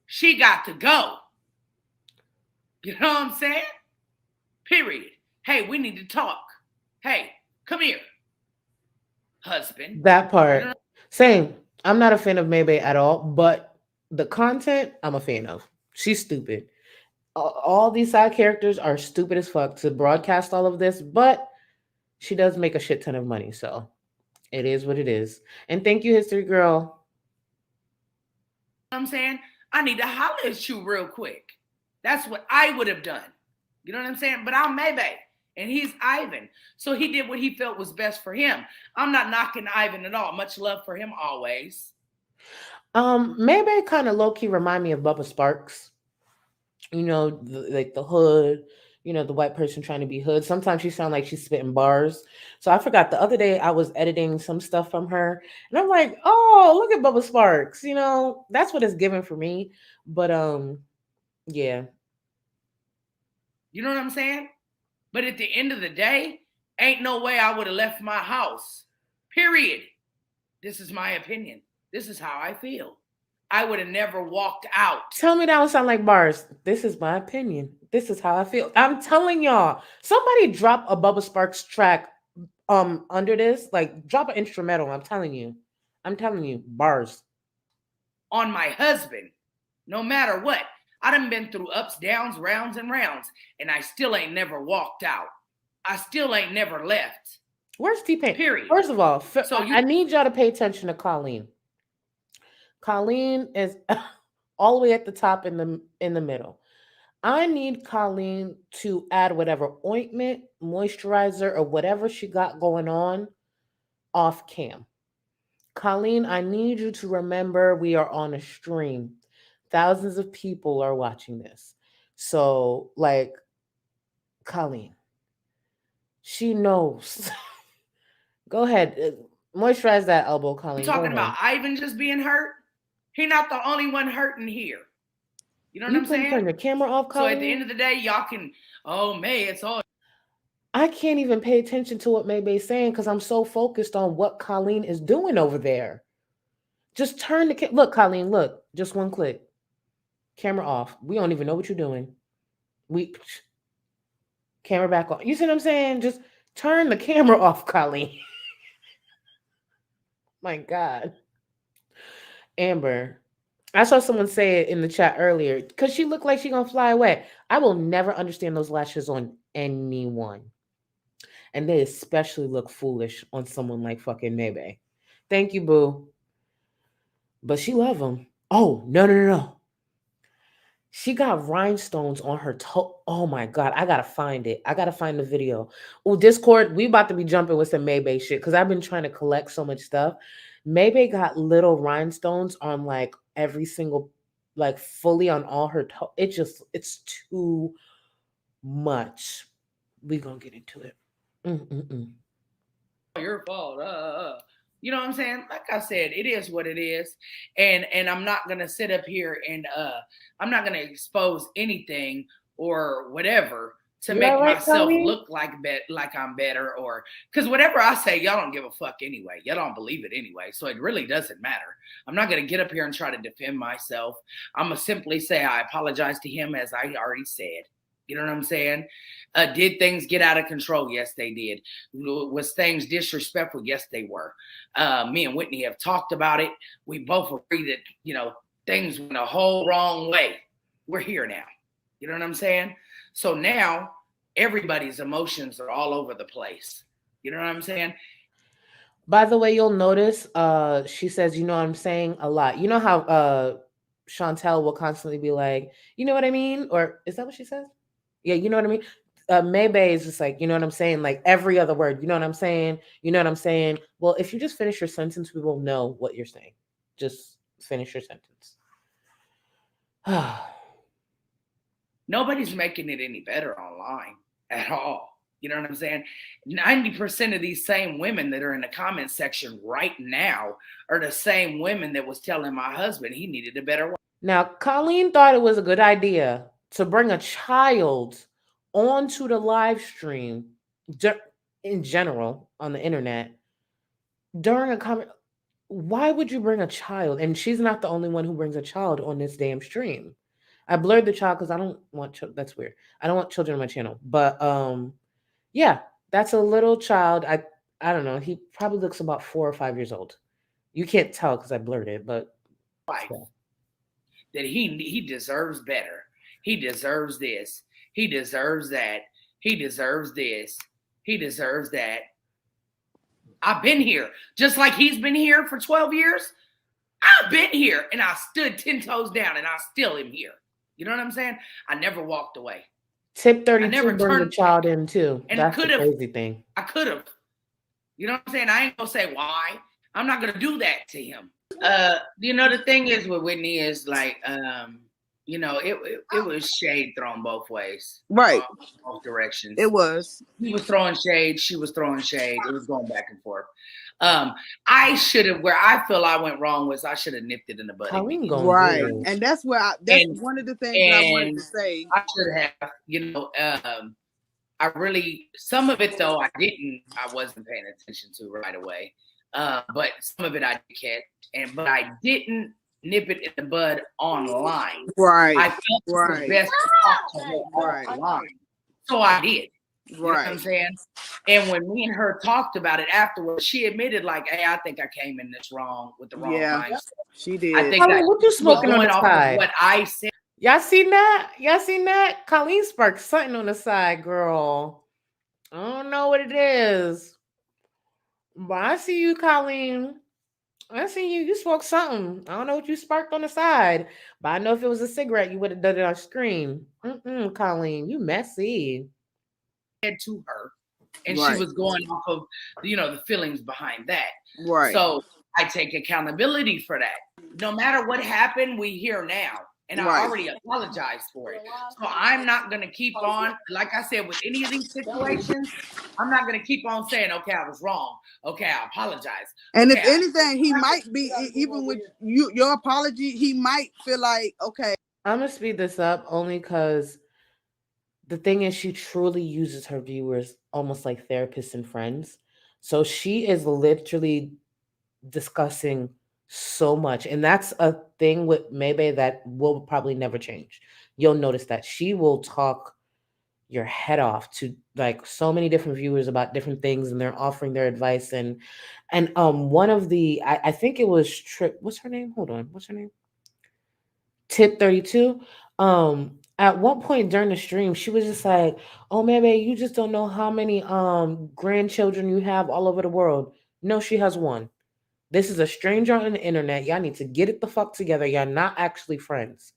she got to go. You know what I'm saying? Period. Hey, we need to talk. Hey, come here, husband. That part. You know? Same. I'm not a fan of MayBae at all, but the content I'm a fan of. She's stupid. All these side characters are stupid as fuck to broadcast all of this, but she does make a shit ton of money, so it is what it is. And thank you, History Girl. You know what I'm saying? I need to holler at you real quick. That's what I would have done. You know what I'm saying? But I'm MayBae, and he's Ivan. So he did what he felt was best for him. I'm not knocking Ivan at all. Much love for him always. MayBae kind of low-key remind me of Bubba Sparks. You know, like the hood, you know, the white person trying to be hood. Sometimes she sounds like she's spitting bars. So I forgot the other day I was editing some stuff from her, and I'm like, oh, look at Bubba Sparks. You know, that's what it's given for me. But yeah. You know what I'm saying? But at the end of the day, ain't no way I would have left my house Period. This is my opinion. This is how I feel. I would have never walked out. Tell me that don't sound like bars. This is my opinion. This is how I feel. I'm telling y'all. Somebody drop a Bubba Sparks track under this. Like drop an instrumental. I'm telling you. Bars. On my husband. No matter what. I done been through ups, downs, rounds, and rounds. And I still ain't never walked out. I still ain't never left. Where's T-Pain? Period. First of all, So I need y'all to pay attention to Colleen. Colleen is all the way at the top in the middle. I need Colleen to add whatever ointment, moisturizer, or whatever she got going on off cam. Colleen, I need you to remember we are on a stream. Thousands of people are watching this. So, like, Colleen, she knows. Go ahead. Moisturize that elbow, Colleen. You talking about Ivan just being hurt? He not the only one hurting here. You know what I'm saying? Turn your camera off, Colleen. So at the end of the day, y'all can, May, it's all. I can't even pay attention to what MayBae's saying because I'm so focused on what Colleen is doing over there. Just turn the look, Colleen, look. Just one click. Camera off. We don't even know what you're doing. Camera back on. You see what I'm saying? Just turn the camera off, Colleen. My God. Amber, I saw someone say it in the chat earlier because she looked like she gonna fly away. I will never understand those lashes on anyone. And they especially look foolish on someone like fucking MayBae. Thank you, boo. But she love them. Oh, no. She got rhinestones on her toe. Oh my God, I gotta find it. I gotta find the video. Oh, Discord, we about to be jumping with some MayBae shit because I've been trying to collect so much stuff. MayBae got little rhinestones on like every single, like fully on all her toe. It's too much. We gonna get into it. Your fault. You know what I'm saying? Like I said, it is what it is. And I'm not gonna sit up here and I'm not gonna expose anything or whatever to make myself look like I'm better, or because whatever I say, y'all don't give a fuck anyway. Y'all don't believe it anyway. So it really doesn't matter. I'm not gonna get up here and try to defend myself. I'm gonna simply say I apologize to him, as I already said. You know what I'm saying? Did things get out of control? Yes, they did. Was things disrespectful? Yes, they were. Me and Whitney have talked about it. We both agree that, things went a whole wrong way. We're here now. You know what I'm saying? So now everybody's emotions are all over the place. You know what I'm saying? By the way, you'll notice she says, you know what I'm saying, a lot. You know how Chantel will constantly be like, you know what I mean? Or is that what she says? Yeah, you know what I mean? MayBae is just like, you know what I'm saying? Like every other word, you know what I'm saying? You know what I'm saying? Well, if you just finish your sentence, we will know what you're saying. Just finish your sentence. Nobody's making it any better online at all. You know what I'm saying? 90% of these same women that are in the comment section right now are the same women that was telling my husband he needed a better wife. Now, Colleen thought it was a good idea to bring a child onto the live stream in general on the internet during a comment. Why would you bring a child? And she's not the only one who brings a child on this damn stream. I blurred the child because I don't want that's weird. I don't want children on my channel. But yeah, that's a little child. I don't know. He probably looks about 4 or 5 years old. You can't tell because I blurred it, but that he deserves better. He deserves this. He deserves that. He deserves this. He deserves that. I've been here. Just like he's been here for 12 years. I've been here and I stood 10 toes down and I still am here. You know what I'm saying? I never walked away. Tip 32 bring the child in too. And that's the crazy thing. I could have. You know what I'm saying? I ain't gonna say why. I'm not gonna do that to him. The thing is with Whitney is like, it was shade thrown both ways. Right. Both directions. It was. He was throwing shade. She was throwing shade. It was going back and forth. I should have, where I feel I went wrong was I should have nipped it in the bud. Right. And that's where that's one of the things that I wanted to say. I should have, I really, some of it though, I wasn't paying attention to right away. But some of it I did catch, but I didn't nip it in the bud online. Right. I felt it was best to talk to her offline. So I did. You know what I'm saying? And when me and her talked about it afterwards, she admitted, like, hey, I think I came in this wrong with the wrong mindset. She did. I think that what you smoking on the side? What I said. Y'all seen that? Y'all seen that? Colleen sparked something on the side, girl. I don't know what it is. But I see you, Colleen. I see you. You smoked something. I don't know what you sparked on the side. But I know if it was a cigarette, you would have done it on screen. Colleen, you messy. To her. And she was going off of, the feelings behind that. Right. So I take accountability for that. No matter what happened, we here now. And I already apologized for it. So I'm not going to keep on, like I said, with any of these situations, I'm not going to keep on saying, okay, I was wrong. Okay, I apologize. And okay, if anything, he might be, even with your apology, he might feel like, okay. I'm going to speed this up only because the thing is, she truly uses her viewers almost like therapists and friends. So she is literally discussing so much. And that's a thing with MayBae that will probably never change. You'll notice that she will talk your head off to like so many different viewers about different things, and they're offering their advice. And one of the, I think it was Trip, what's her name? Hold on. What's her name? Tip 32. At one point during the stream, she was just like, oh, MayBae, you just don't know how many grandchildren you have all over the world. No, she has one. This is a stranger on the internet. Y'all need to get it the fuck together. Y'all not actually friends.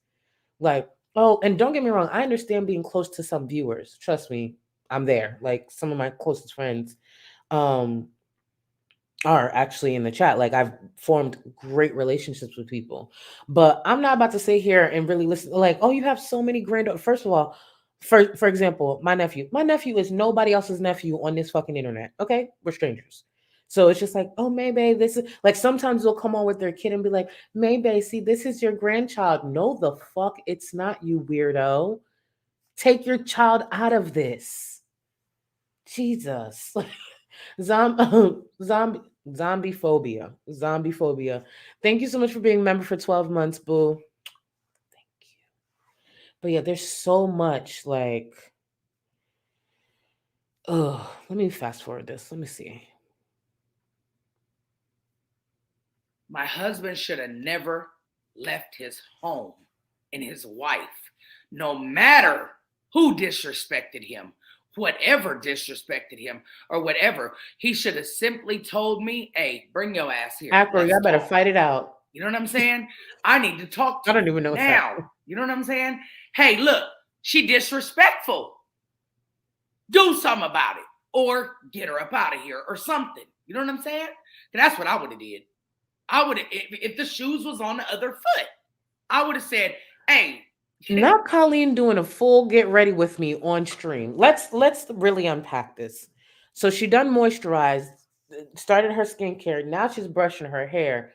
Like, oh, and don't get me wrong. I understand being close to some viewers. Trust me, I'm there. Like, some of my closest friends are actually in the chat. Like, I've formed great relationships with people, but I'm not about to sit here and really listen. Like, oh, you have so many granddaughters. First of all, for example, my nephew is nobody else's nephew on this fucking internet. Okay, we're strangers. So it's just like, oh, MayBae, this is like, sometimes they'll come on with their kid and be like, MayBae, see, this is your grandchild. No, the fuck, it's not, you weirdo. Take your child out of this. Jesus. Zombie phobia. Thank you so much for being a member for 12 months, boo. Thank you. But yeah, there's so much like, let me fast forward this. Let me see. My husband should have never left his home and his wife, no matter who disrespected him, whatever disrespected him or whatever. He should have simply told me, hey, bring your ass here. Afro, y'all better fight it out. You know what I'm saying? I need to talk to I don't even know now. You know what I'm saying? Hey, look, she disrespectful. Do something about it or get her up out of here or something. You know what I'm saying? That's what I would have did. I would have, if the shoes was on the other foot, I would have said, hey. Now Colleen doing a full get ready with me on stream. Let's really unpack this. So she done moisturized, started her skincare. Now she's brushing her hair.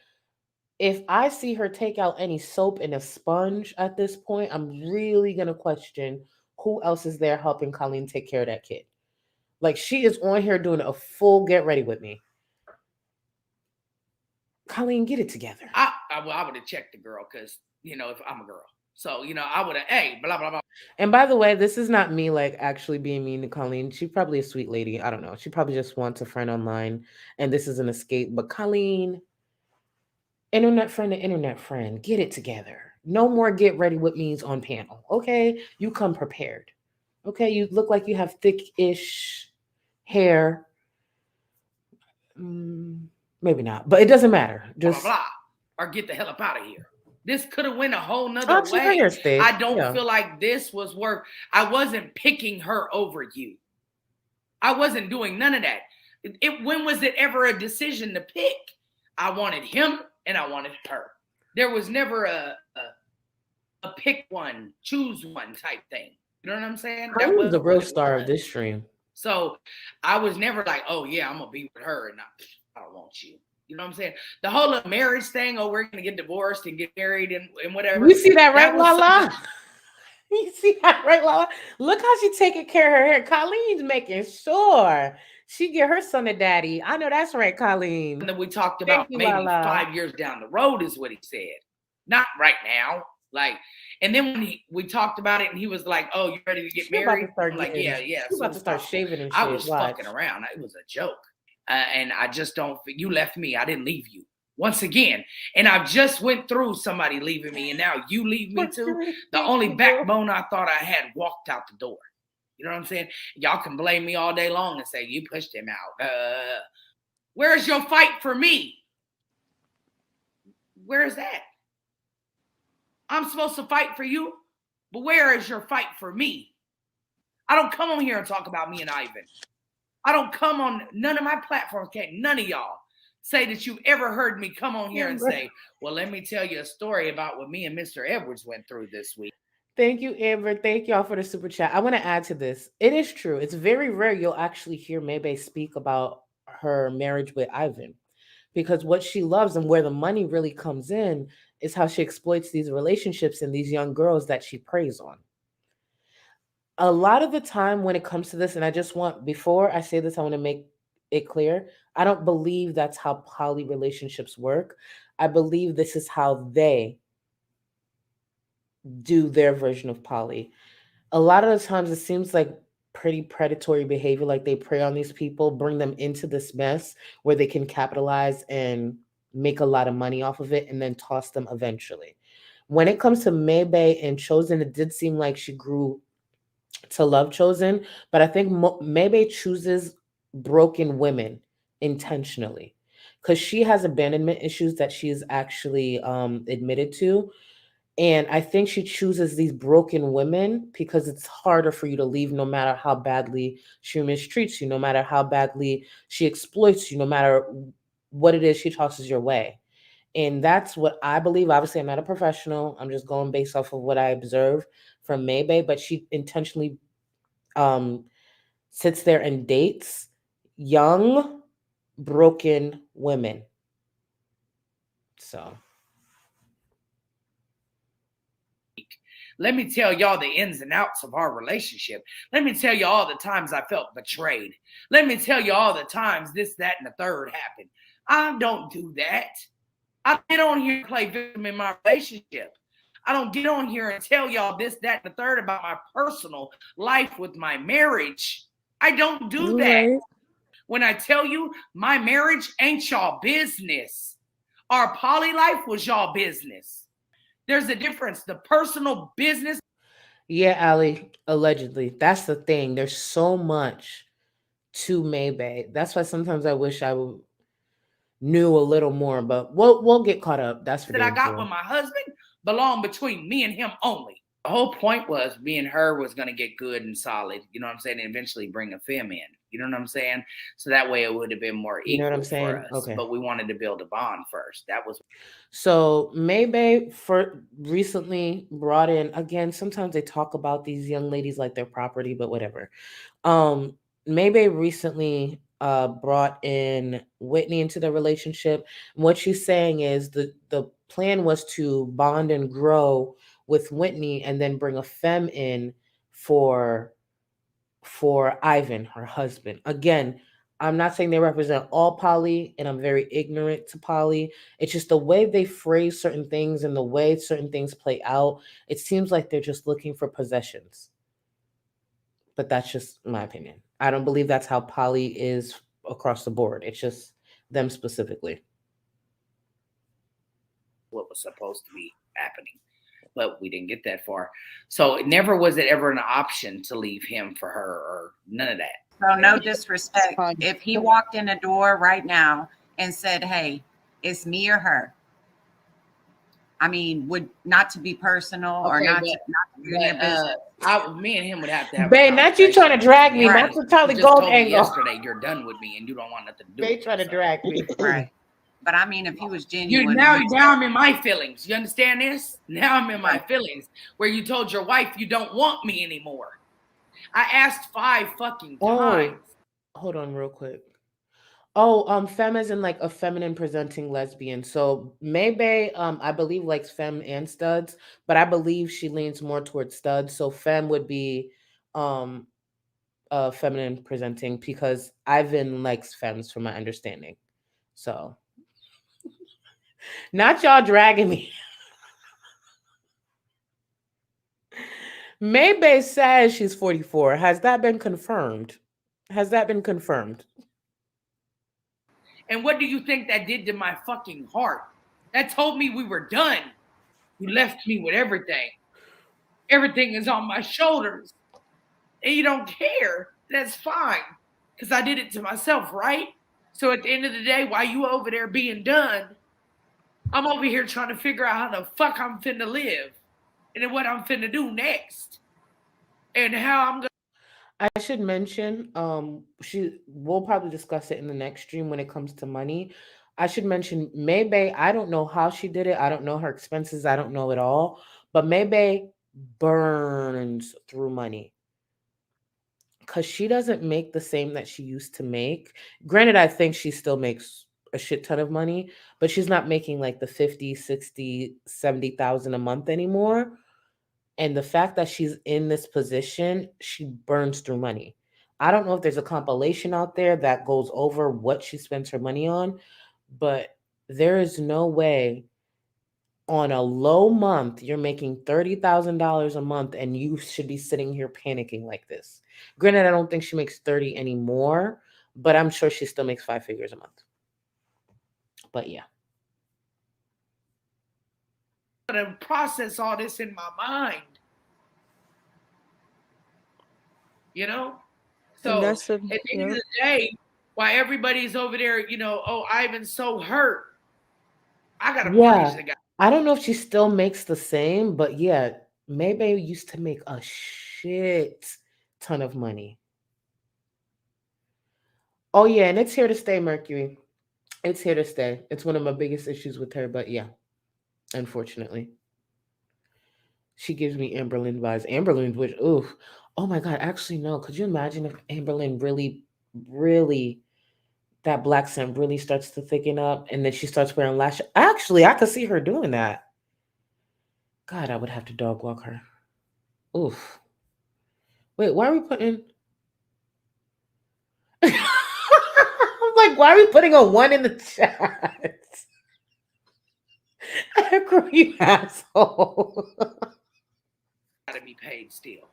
If I see her take out any soap and a sponge at this point, I'm really going to question who else is there helping Colleen take care of that kid. Like, she is on here doing a full get ready with me. Colleen, get it together. I would have checked the girl because, if I'm a girl. So, I would have, hey, blah, blah, blah. And by the way, this is not me, like, actually being mean to Colleen. She's probably a sweet lady. I don't know. She probably just wants a friend online, and this is an escape. But Colleen, internet friend to internet friend, get it together. No more get ready with me's on panel, okay? You come prepared, okay? You look like you have thick-ish hair. Maybe not, but it doesn't matter. Just blah, blah, blah, or get the hell up out of here. This could have went a whole nother way. I don't feel like this was worth. I wasn't picking her over you. I wasn't doing none of that. When was it ever a decision to pick? I wanted him and I wanted her. There was never a pick one, choose one type thing. You know what I'm saying? That was the real star of this stream. So I was never like, oh yeah, I'm gonna be with her, and I don't want you. You know what I'm saying? The whole marriage thing, oh, we're gonna get divorced and get married and whatever. You see that, right, Lala? You see that, right, Lala? Look how she's taking care of her hair. Colleen's making sure She get her son a daddy. I know that's right, Colleen. And then we talked Thank about you, maybe Lala. 5 years down the road is what he said. Not right now. Like, and then when we talked about it and he was like, "Oh, you ready to get married?" I'm like, yeah. She's about to start shaving and shit. I was fucking around. It was a joke. And I just don't, you left me. I didn't leave you. Once again, and I just went through somebody leaving me, and now you leave me too. The only backbone I thought I had walked out the door. You know what I'm saying? Y'all can blame me all day long and say you pushed him out. Where's your fight for me? Where's that? I'm supposed to fight for you, but where is your fight for me? I don't come on here and talk about me and Ivan. I don't come on none of my platforms. Can't none of y'all say that you ever heard me come on here and say, well, let me tell you a story about what me and Mr. Edwards went through this week. Thank you, Amber. Thank y'all for the super chat. I want to add to this. It is true. It's very rare you'll actually hear MayBae speak about her marriage with Ivan, because what she loves and where the money really comes in is how she exploits these relationships and these young girls that she preys on. A lot of the time when it comes to this, and I just want, before I say this, I want to make it clear, I don't believe that's how poly relationships work. I believe this is how they do their version of poly. A lot of the times it seems like pretty predatory behavior, like they prey on these people, bring them into this mess where they can capitalize and make a lot of money off of it and then toss them eventually. When it comes to MayBae and Chosen, it did seem like she grew to love Chosen, but I think MayBae chooses broken women intentionally because she has abandonment issues that she's actually admitted to. And I think she chooses these broken women because it's harder for you to leave no matter how badly she mistreats you, no matter how badly she exploits you, no matter what it is she tosses your way. And that's what I believe. Obviously, I'm not a professional. I'm just going based off of what I observe from MayBae, but she intentionally sits there and dates young, broken women. So let me tell y'all the ins and outs of our relationship. Let me tell you all the times I felt betrayed. Let me tell you all the times this, that, and the third happened. I don't do that. I get on here and play victim in my relationship. I don't get on here and tell y'all this, that, and the third about my personal life with my marriage. I don't do that. When I tell you my marriage ain't y'all business. Our poly life was y'all business. There's a difference. The personal business. Yeah, Allie, allegedly. That's the thing. There's so much to MayBae. That's why sometimes I wish I knew a little more, but we'll get caught up. That's for that I got with my husband belong between me and him only. The whole point was me and her was going to get good and solid, you know what I'm saying, and eventually bring a femme in, you know what I'm saying? So that way it would have been more equal, you know what I'm saying? For us. Okay. But we wanted to build a bond first. That was. So MayBae recently brought in, again, sometimes they talk about these young ladies like their property, but whatever. MayBae recently brought in Whitney into the relationship. And what she's saying is the plan was to bond and grow with Whitney and then bring a femme in for Ivan, her husband. Again, I'm not saying they represent all poly, and I'm very ignorant to poly. It's just the way they phrase certain things and the way certain things play out. It seems like they're just looking for possessions. But that's just my opinion. I don't believe that's how poly is across the board. It's just them specifically. What was supposed to be happening, but we didn't get that far. So never was it ever an option to leave him for her or none of that. So no disrespect. If he walked in the door right now and said, hey, it's me or her, I mean, would not to be personal or not to be in your business. Me and him would have to have. Babe, not you trying to drag me. Right. Not to tell the gold angle. Yesterday, you're done with me and you don't want nothing to do. They trying to drag me. Right. But I mean, if he was genuine. Now I'm in my feelings. You understand this? Now I'm in my feelings where you told your wife you don't want me anymore. I asked 5 fucking times. Hold on real quick. Oh, femme is in like a feminine presenting lesbian. So MayBae, I believe likes femme and studs, but I believe she leans more towards studs. So femme would be feminine presenting because Ivan likes femmes from my understanding. So not y'all dragging me. MayBae says she's 44. Has that been confirmed? Has that been confirmed? And what do you think that did to my fucking heart? That told me we were done. You left me with everything. Everything is on my shoulders. And you don't care. That's fine. Because I did it to myself, right? So at the end of the day, while you over there being done, I'm over here trying to figure out how the fuck I'm finna live. And then what I'm finna do next. And how I'm gonna. I should mention, we'll probably discuss it in the next stream when it comes to money. I should mention MayBae, I don't know how she did it. I don't know her expenses. I don't know it all. But MayBae burns through money because she doesn't make the same that she used to make. Granted, I think she still makes a shit ton of money, but she's not making like the 50, 60, 70,000 a month anymore. And the fact that she's in this position, she burns through money. I don't know if there's a compilation out there that goes over what she spends her money on, but there is no way on a low month you're making $30,000 a month and you should be sitting here panicking like this. Granted, I don't think she makes 30 anymore, but I'm sure she still makes 5 figures a month. But yeah. To process all this in my mind. You know? So at the end of the day, while everybody's over there, oh, Ivan's so hurt. I gotta punish the guy. I don't know if she still makes the same, but yeah, MayBae used to make a shit ton of money. Oh yeah, and it's here to stay, Mercury. It's here to stay. It's one of my biggest issues with her, but yeah, unfortunately. She gives me Amberlynn vibes. Amberlynn, which, oof. Oh my God, actually, no. Could you imagine if Amberlynn really, that black scent really starts to thicken up and then she starts wearing lashes? Actually, I could see her doing that. God, I would have to dog walk her. Oof. Wait, why are we putting... I'm like, why are we putting a 1 in the chat? You asshole. Gotta be paid still.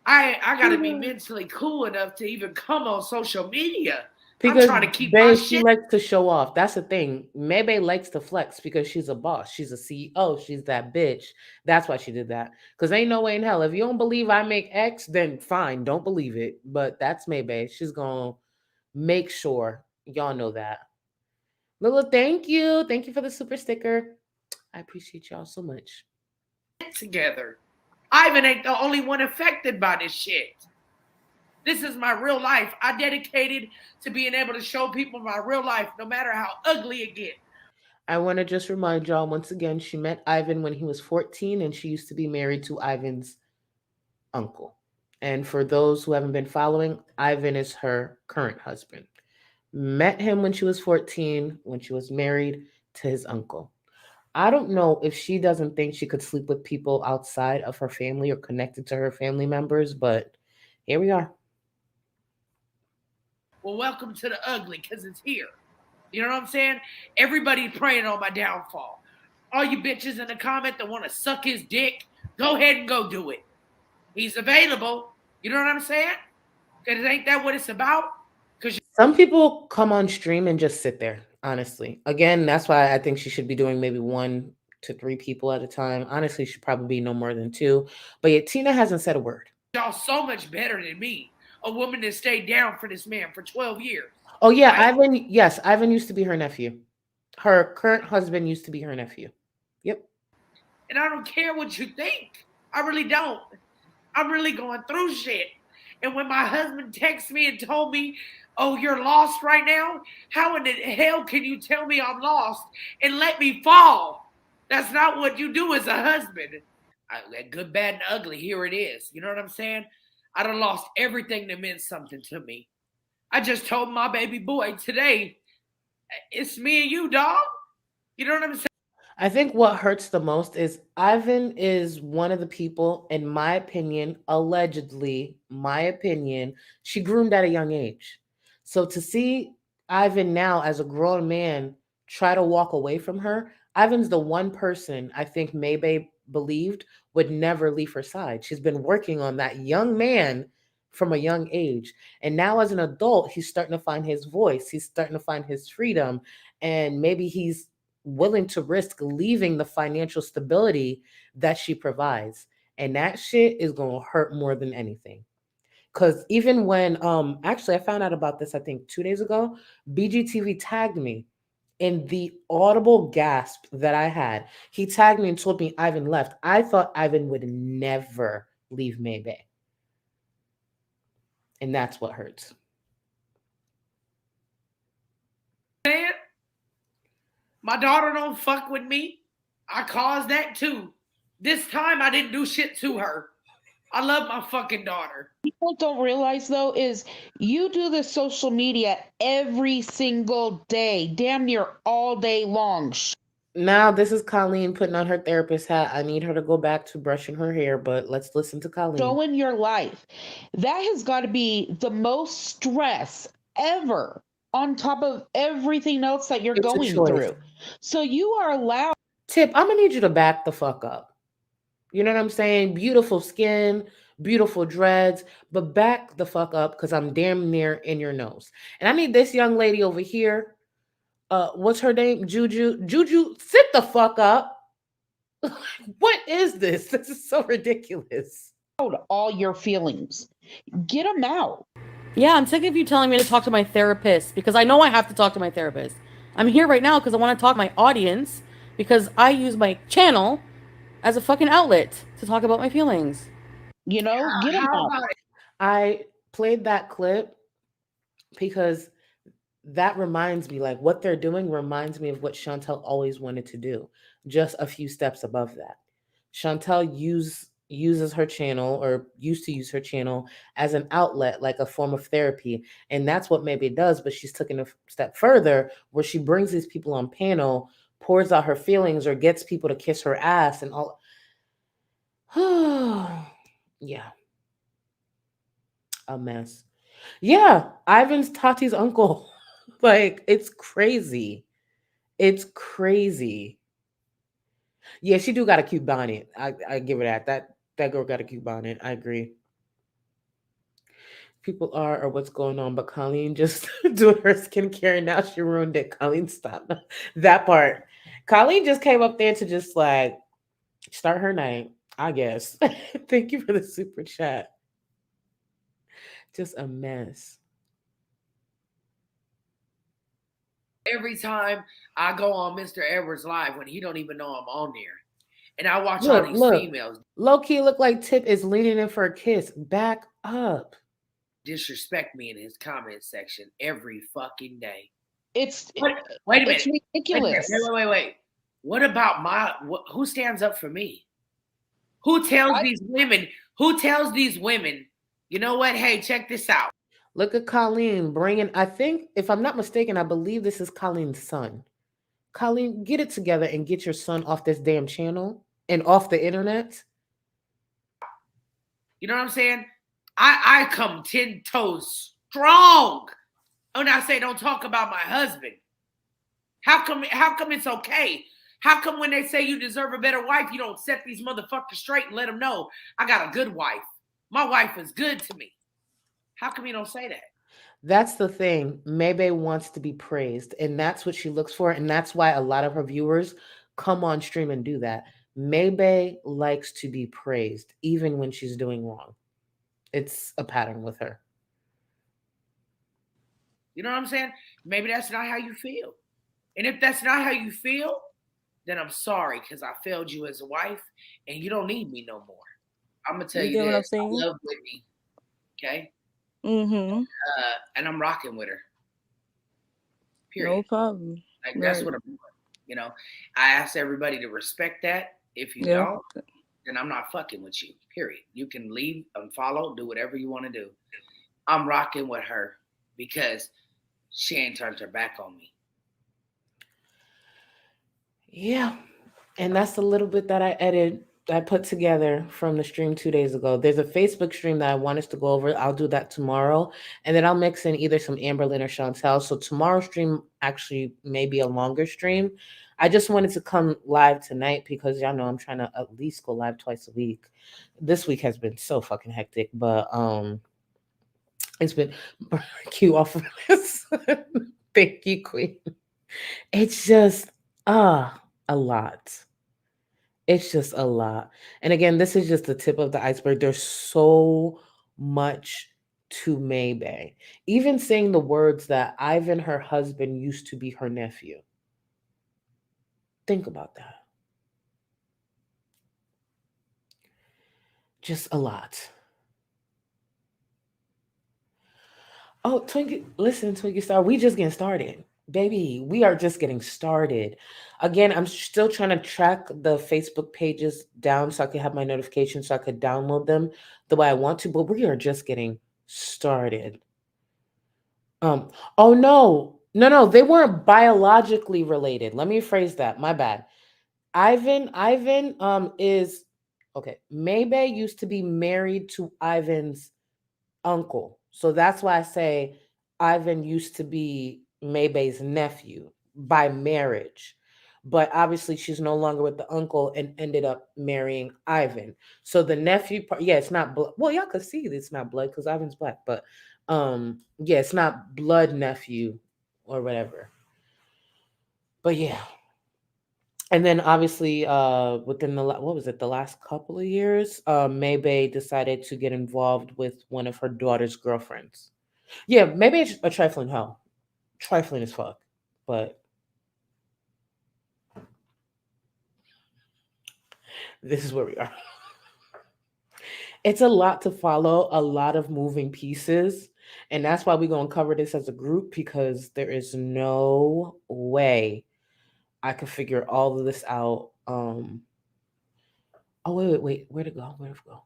I gotta be mentally cool enough to even come on social media. Because I'm trying to keep my she shit. likes to show off. That's the thing. MayBae likes to flex because she's a boss. She's a CEO. She's that bitch. That's why she did that. Because ain't no way in hell. If you don't believe I make X, then fine. Don't believe it. But that's MayBae. She's going to make sure y'all know that. Lila, thank you. Thank you for the super sticker. I appreciate y'all so much. Together. Ivan ain't the only one affected by this shit. This is my real life. I dedicated to being able to show people my real life, no matter how ugly it gets. I want to just remind y'all once again, she met Ivan when he was 14 and she used to be married to Ivan's uncle. And for those who haven't been following, Ivan is her current husband. Met him when she was 14, when she was married to his uncle. I don't know if she doesn't think she could sleep with people outside of her family or connected to her family members, but here we are. Well, welcome to the ugly, because it's here. You know what I'm saying? Everybody praying on my downfall. All you bitches in the comment that want to suck his dick, go ahead and go do it. He's available. You know what I'm saying? Because ain't that what it's about? Because some people come on stream and just sit there, honestly. Again, that's why I think she should be doing maybe 1 to 3 people at a time. Honestly, she should probably be no more than 2. But yet Tina hasn't said a word. Y'all so much better than me. A woman that stayed down for this man for 12 years. Oh, yeah. Right? Ivan used to be her nephew. Her current husband used to be her nephew. Yep. And I don't care what you think. I really don't. I'm really going through shit. And when my husband texted me and told me, oh, you're lost right now? How in the hell can you tell me I'm lost and let me fall? That's not what you do as a husband. Good, bad, and ugly, here it is. You know what I'm saying? I done lost everything that meant something to me. I just told my baby boy today, it's me and you, dog. You know what I'm saying? I think what hurts the most is Ivan is one of the people, in my opinion, allegedly, my opinion, she groomed at a young age. So to see Ivan now as a grown man try to walk away from her, Ivan's the one person I think MayBae believed would never leave her side. She's been working on that young man from a young age. And now as an adult, he's starting to find his voice. He's starting to find his freedom. And maybe he's willing to risk leaving the financial stability that she provides. And that shit is going to hurt more than anything. Cuz even when actually I found out about this I think 2 days ago, BGTV tagged me in the audible gasp that I had. He tagged me and told me Ivan left. I thought Ivan would never leave MayBae. And that's what hurts. My daughter don't fuck with me. I caused that too. This time I didn't do shit to her. I love my fucking daughter. People don't realize though is you do the social media every single day, damn near all day long. Now this is Colleen putting on her therapist hat. I need her to go back to brushing her hair, but let's listen to Colleen. Showing your life. That has got to be the most stress ever on top of everything else that you're going through. So you are allowed. Tip, I'm gonna need you to back the fuck up. You know what I'm saying? Beautiful skin, beautiful dreads, but back the fuck up because I'm damn near in your nose. And I need this young lady over here. What's her name? Juju. Juju, sit the fuck up. What is this? This is so ridiculous. All your feelings. Get them out. Yeah, I'm sick of you telling me to talk to my therapist because I know I have to talk to my therapist. I'm here right now because I want to talk to my audience because I use my channel as a fucking outlet to talk about my feelings. You know, get them out. I played that clip because that reminds me, like what they're doing reminds me of what Chantel always wanted to do, just a few steps above that. Chantel uses her channel or used to use her channel as an outlet, like a form of therapy. And that's what MayBae does, but she's taken a step further where she brings these people on panel, pours out her feelings or gets people to kiss her ass and all. Yeah. A mess. Yeah, Ivan's Tati's uncle. Like, it's crazy. It's crazy. Yeah, she do got a cute bonnet. I give her that. That girl got a cute bonnet. I agree. People are or what's going on, but Colleen just doing her skincare and now she ruined it. Colleen, stop that part. Colleen just came up there to just like start her night, I guess. Thank you for the super chat. Just a mess. Every time I go on Mr. Edwards live when he don't even know I'm on there. And I watch Look, all these females. Low key look like Tip is leaning in for a kiss. Back up. Disrespect me in his comment section every fucking day. It's wait a minute. It's ridiculous. Wait. What about who stands up for me? Who tells these women, you know what? Hey, check this out. Look at Colleen bringing, I think, if I'm not mistaken, I believe this is Colleen's son. Colleen, get it together and get your son off this damn channel and off the internet. You know what I'm saying? I come 10 toes strong when I say don't talk about my husband. How come it's okay? How come when they say you deserve a better wife, you don't set these motherfuckers straight and let them know I got a good wife? My wife is good to me. How come you don't say that? That's the thing. MayBae wants to be praised, and that's what she looks for, and that's why a lot of her viewers come on stream and do that. MayBae likes to be praised, even when she's doing wrong. It's a pattern with her. You know what I'm saying? Maybe that's not how you feel. And if that's not how you feel, then I'm sorry because I failed you as a wife, and you don't need me no more. I'm gonna tell you this. I love Whitney. Okay. Mm-hmm. And I'm rocking with her. Period. No problem. Like that's what I'm doing. You know, I ask everybody to respect that. If you don't, then I'm not fucking with you. Period. You can leave, unfollow, do whatever you want to do. I'm rocking with her because she ain't turned her back on me. Yeah. And that's a little bit that I put together from the stream 2 days ago. There's a Facebook stream that I want us to go over. I'll do that tomorrow. And then I'll mix in either some Amberlynn or Chantel. So tomorrow's stream actually may be a longer stream. I just wanted to come live tonight because y'all know I'm trying to at least go live twice a week. This week has been so fucking hectic, but it's been cue off of this. Thank you, Queen. It's just a lot. It's just a lot. And again, this is just the tip of the iceberg. There's so much to MayBae. Even saying the words that Ivan, her husband, used to be her nephew. Think about that. Just a lot. Oh, Twinkie, listen, Twinkie Star, we just getting started. Baby, we are just getting started. Again, I'm still trying to track the Facebook pages down so I could have my notifications so I could download them the way I want to, but we are just getting started. Oh no, they weren't biologically related. Let me phrase that. My bad. Ivan is okay. MayBae used to be married to Ivan's uncle. So that's why I say Ivan used to be MayBae's nephew by marriage. But obviously she's no longer with the uncle and ended up marrying Ivan. So the nephew part, yeah, it's not blood. Well, y'all could see it's not blood because Ivan's black, but yeah, it's not blood nephew or whatever. But yeah. And then obviously within the last couple of years, MayBae decided to get involved with one of her daughter's girlfriends. Yeah, maybe it's a trifling hoe. Trifling as fuck. But this is where we are. It's a lot to follow, a lot of moving pieces. And that's why we're going to cover this as a group, because there is no way I could figure all of this out. Oh, wait. Where'd it go?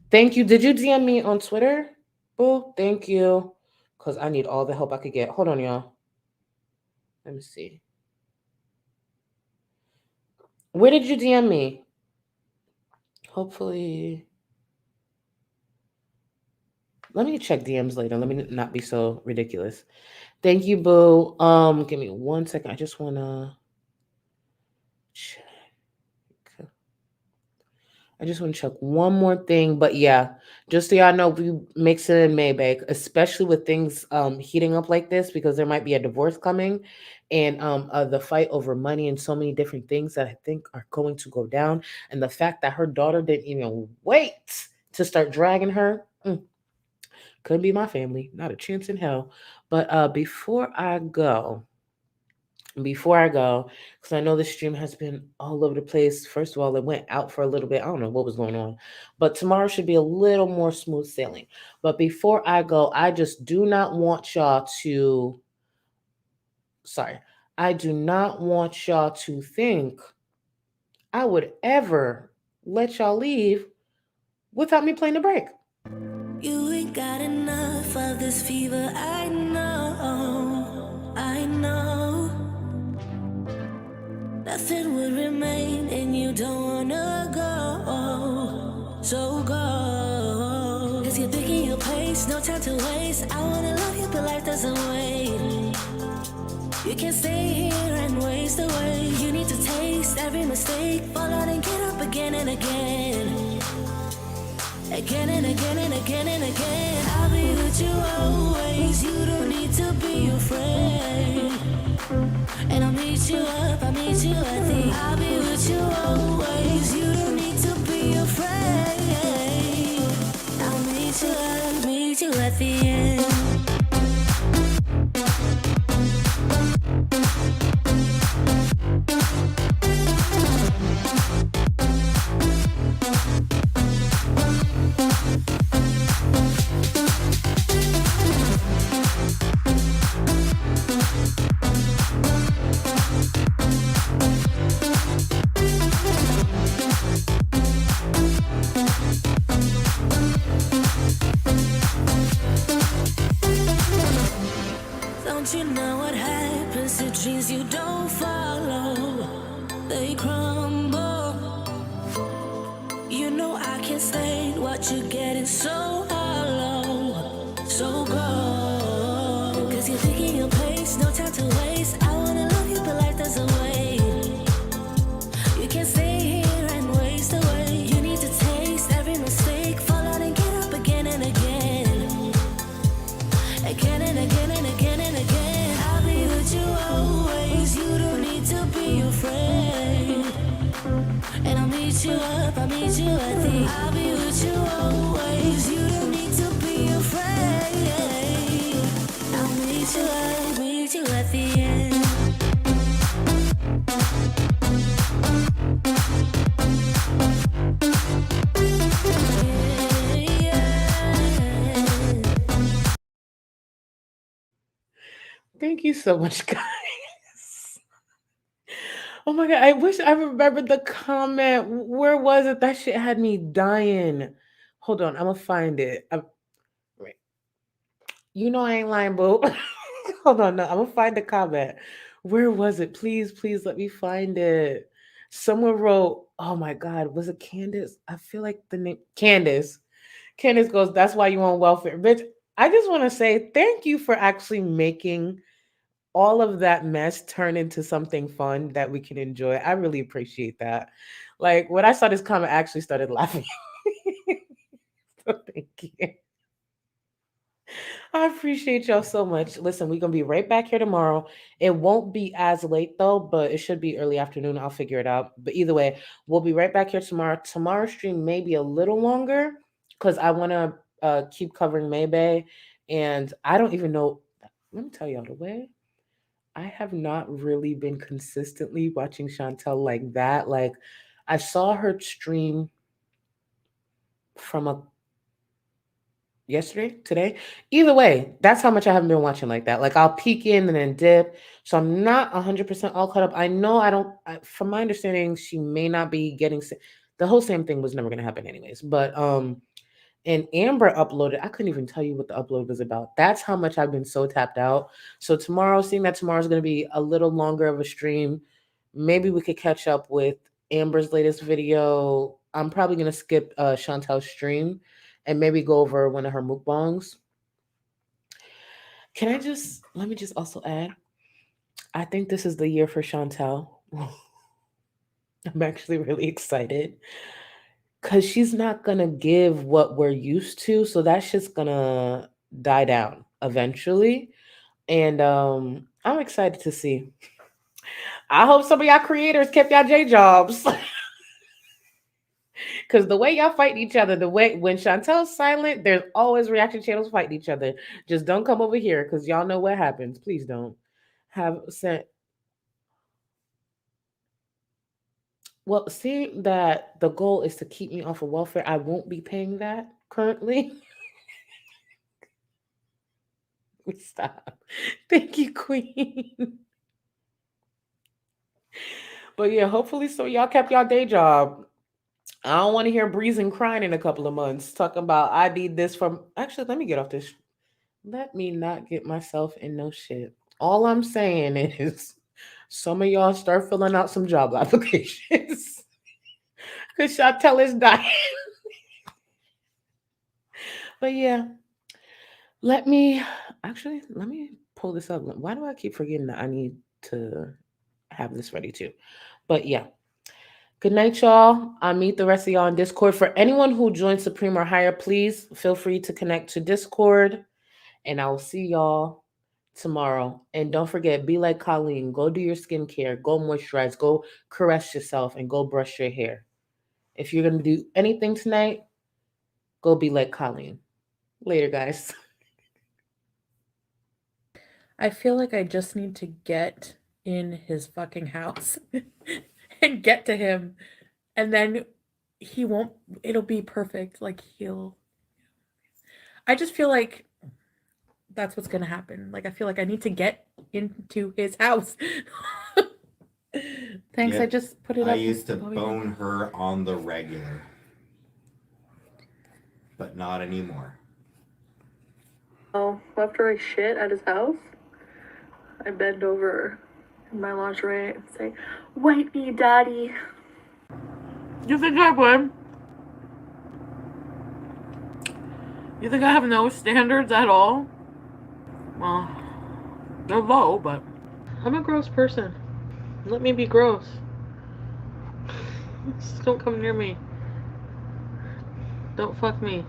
Thank you. Did you DM me on Twitter? Boo, thank you. Because I need all the help I could get. Hold on, y'all. Let me see. Where did you DM me? Hopefully. Let me check DMs later. Let me not be so ridiculous. Thank you, boo. Give me 1 second. I just want to check. I just want to check one more thing. But yeah, just so y'all know, we mix it in MayBae, especially with things heating up like this, because there might be a divorce coming and the fight over money and so many different things that I think are going to go down. And the fact that her daughter didn't even wait to start dragging her. Couldn't be my family. Not a chance in hell. But before I go, because I know the stream has been all over the place. First of all, it went out for a little bit. I don't know what was going on. But tomorrow should be a little more smooth sailing. But before I go, I just do not want y'all to... I do not want y'all to think I would ever let y'all leave without me playing the break. You ain't got enough of this fever, I know. Nothing would remain and you don't wanna go, so go. Cause you're picking your pace, no time to waste. I wanna love you but life doesn't wait. You can't stay here and waste away. You need to taste every mistake, fall out and get up again and again. Again and again and again and again. I'll be with you always. You don't need to be afraid. And I'll meet you up, I'll meet you at the... I'll be with you always. You don't need to be afraid. I'll meet you at the end. Don't you know what happens to dreams you don't follow? They crumble. can't stay. What you're getting so hollow. So go. Cause you're thinking your pace, no time to waste. I wanna love you, but life doesn't wait. You can't stay here and waste away. You need to taste every mistake. Fall out and get up again and again. Again and again and again and again. I'll be with you always. You don't need to be afraid. And I'll meet you up, I'll meet you at the. I'll be with you always. You don't need to be afraid. I'll meet you at the end. Thank you so much, guys. Oh my God, I wish I remembered the comment. Where was it? That shit had me dying. Hold on, I'm gonna find it. Wait. You know I ain't lying, boo. Hold on, no, I'm gonna find the comment. Where was it? Please, please let me find it. Someone wrote, oh my God, was it Candace? I feel like the name Candace. Candace goes, that's why you on welfare. Bitch, I just want to say thank you for actually making all of that mess turn into something fun that we can enjoy. I really appreciate that. Like when I saw this comment, I actually started laughing. So thank you. I appreciate y'all so much. Listen, we're gonna be right back here tomorrow. It won't be as late though, but it should be early afternoon. I'll figure it out. But either way, we'll be right back here tomorrow. Tomorrow's stream may be a little longer because I want to keep covering MayBae, and I don't even know. Let me tell y'all the way. I have not really been consistently watching Chantel like that. Like I saw her stream from yesterday, today. Either way, that's how much I haven't been watching like that. Like I'll peek in and then dip. So I'm not 100% all caught up. I know from my understanding, she may not be getting the whole same thing was never going to happen anyways. But and Amber uploaded, I couldn't even tell you what the upload was about. That's how much I've been so tapped out. So tomorrow, seeing that tomorrow's going to be a little longer of a stream, maybe we could catch up with Amber's latest video. I'm probably going to skip Chantel's stream and maybe go over one of her mukbangs. Let me just also add, I think this is the year for Chantel. I'm actually really excited. Because she's not going to give what we're used to. So that's just going to die down eventually. And I'm excited to see. I hope some of y'all creators kept y'all J jobs. Because the way y'all fight each other, the way when Chantel's silent, there's always reaction channels fighting each other. Just don't come over here because y'all know what happens. Please don't. Have sent. Well, seeing that the goal is to keep me off of welfare, I won't be paying that currently. Stop. Thank you, Queen. But yeah, hopefully so y'all kept y'all day job. I don't want to hear breezing crying in a couple of months talking about I need this from. Actually, let me get off this. Let me not get myself in no shit. All I'm saying is some of y'all start filling out some job applications. Because Chantel is dying. But yeah, let me pull this up. Why do I keep forgetting that I need to have this ready too? But yeah. Good night, y'all. I'll meet the rest of y'all on Discord. For anyone who joins Supreme or higher, please feel free to connect to Discord. And I will see y'all tomorrow. And don't forget, be like Colleen. Go do your skincare. Go moisturize. Go caress yourself and go brush your hair. If you're going to do anything tonight, go be like Colleen. Later, guys. I feel like I just need to get in his fucking house and get to him. And then it'll be perfect. Like I just feel like that's what's going to happen. Like, I feel like I need to get into his house. Thanks. Yep. I just put it up. I used to bone her on the regular, but not anymore. Oh, after I shit at his house, I bend over in my lingerie and say, "Wipe me, daddy." You think I would? You think I have no standards at all? Well, they're low, but I'm a gross person. Let me be gross. Just don't come near me. Don't fuck me.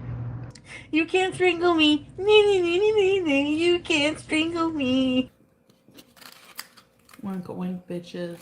You can't strangle me. You can't strangle me. Wink, wink, bitches.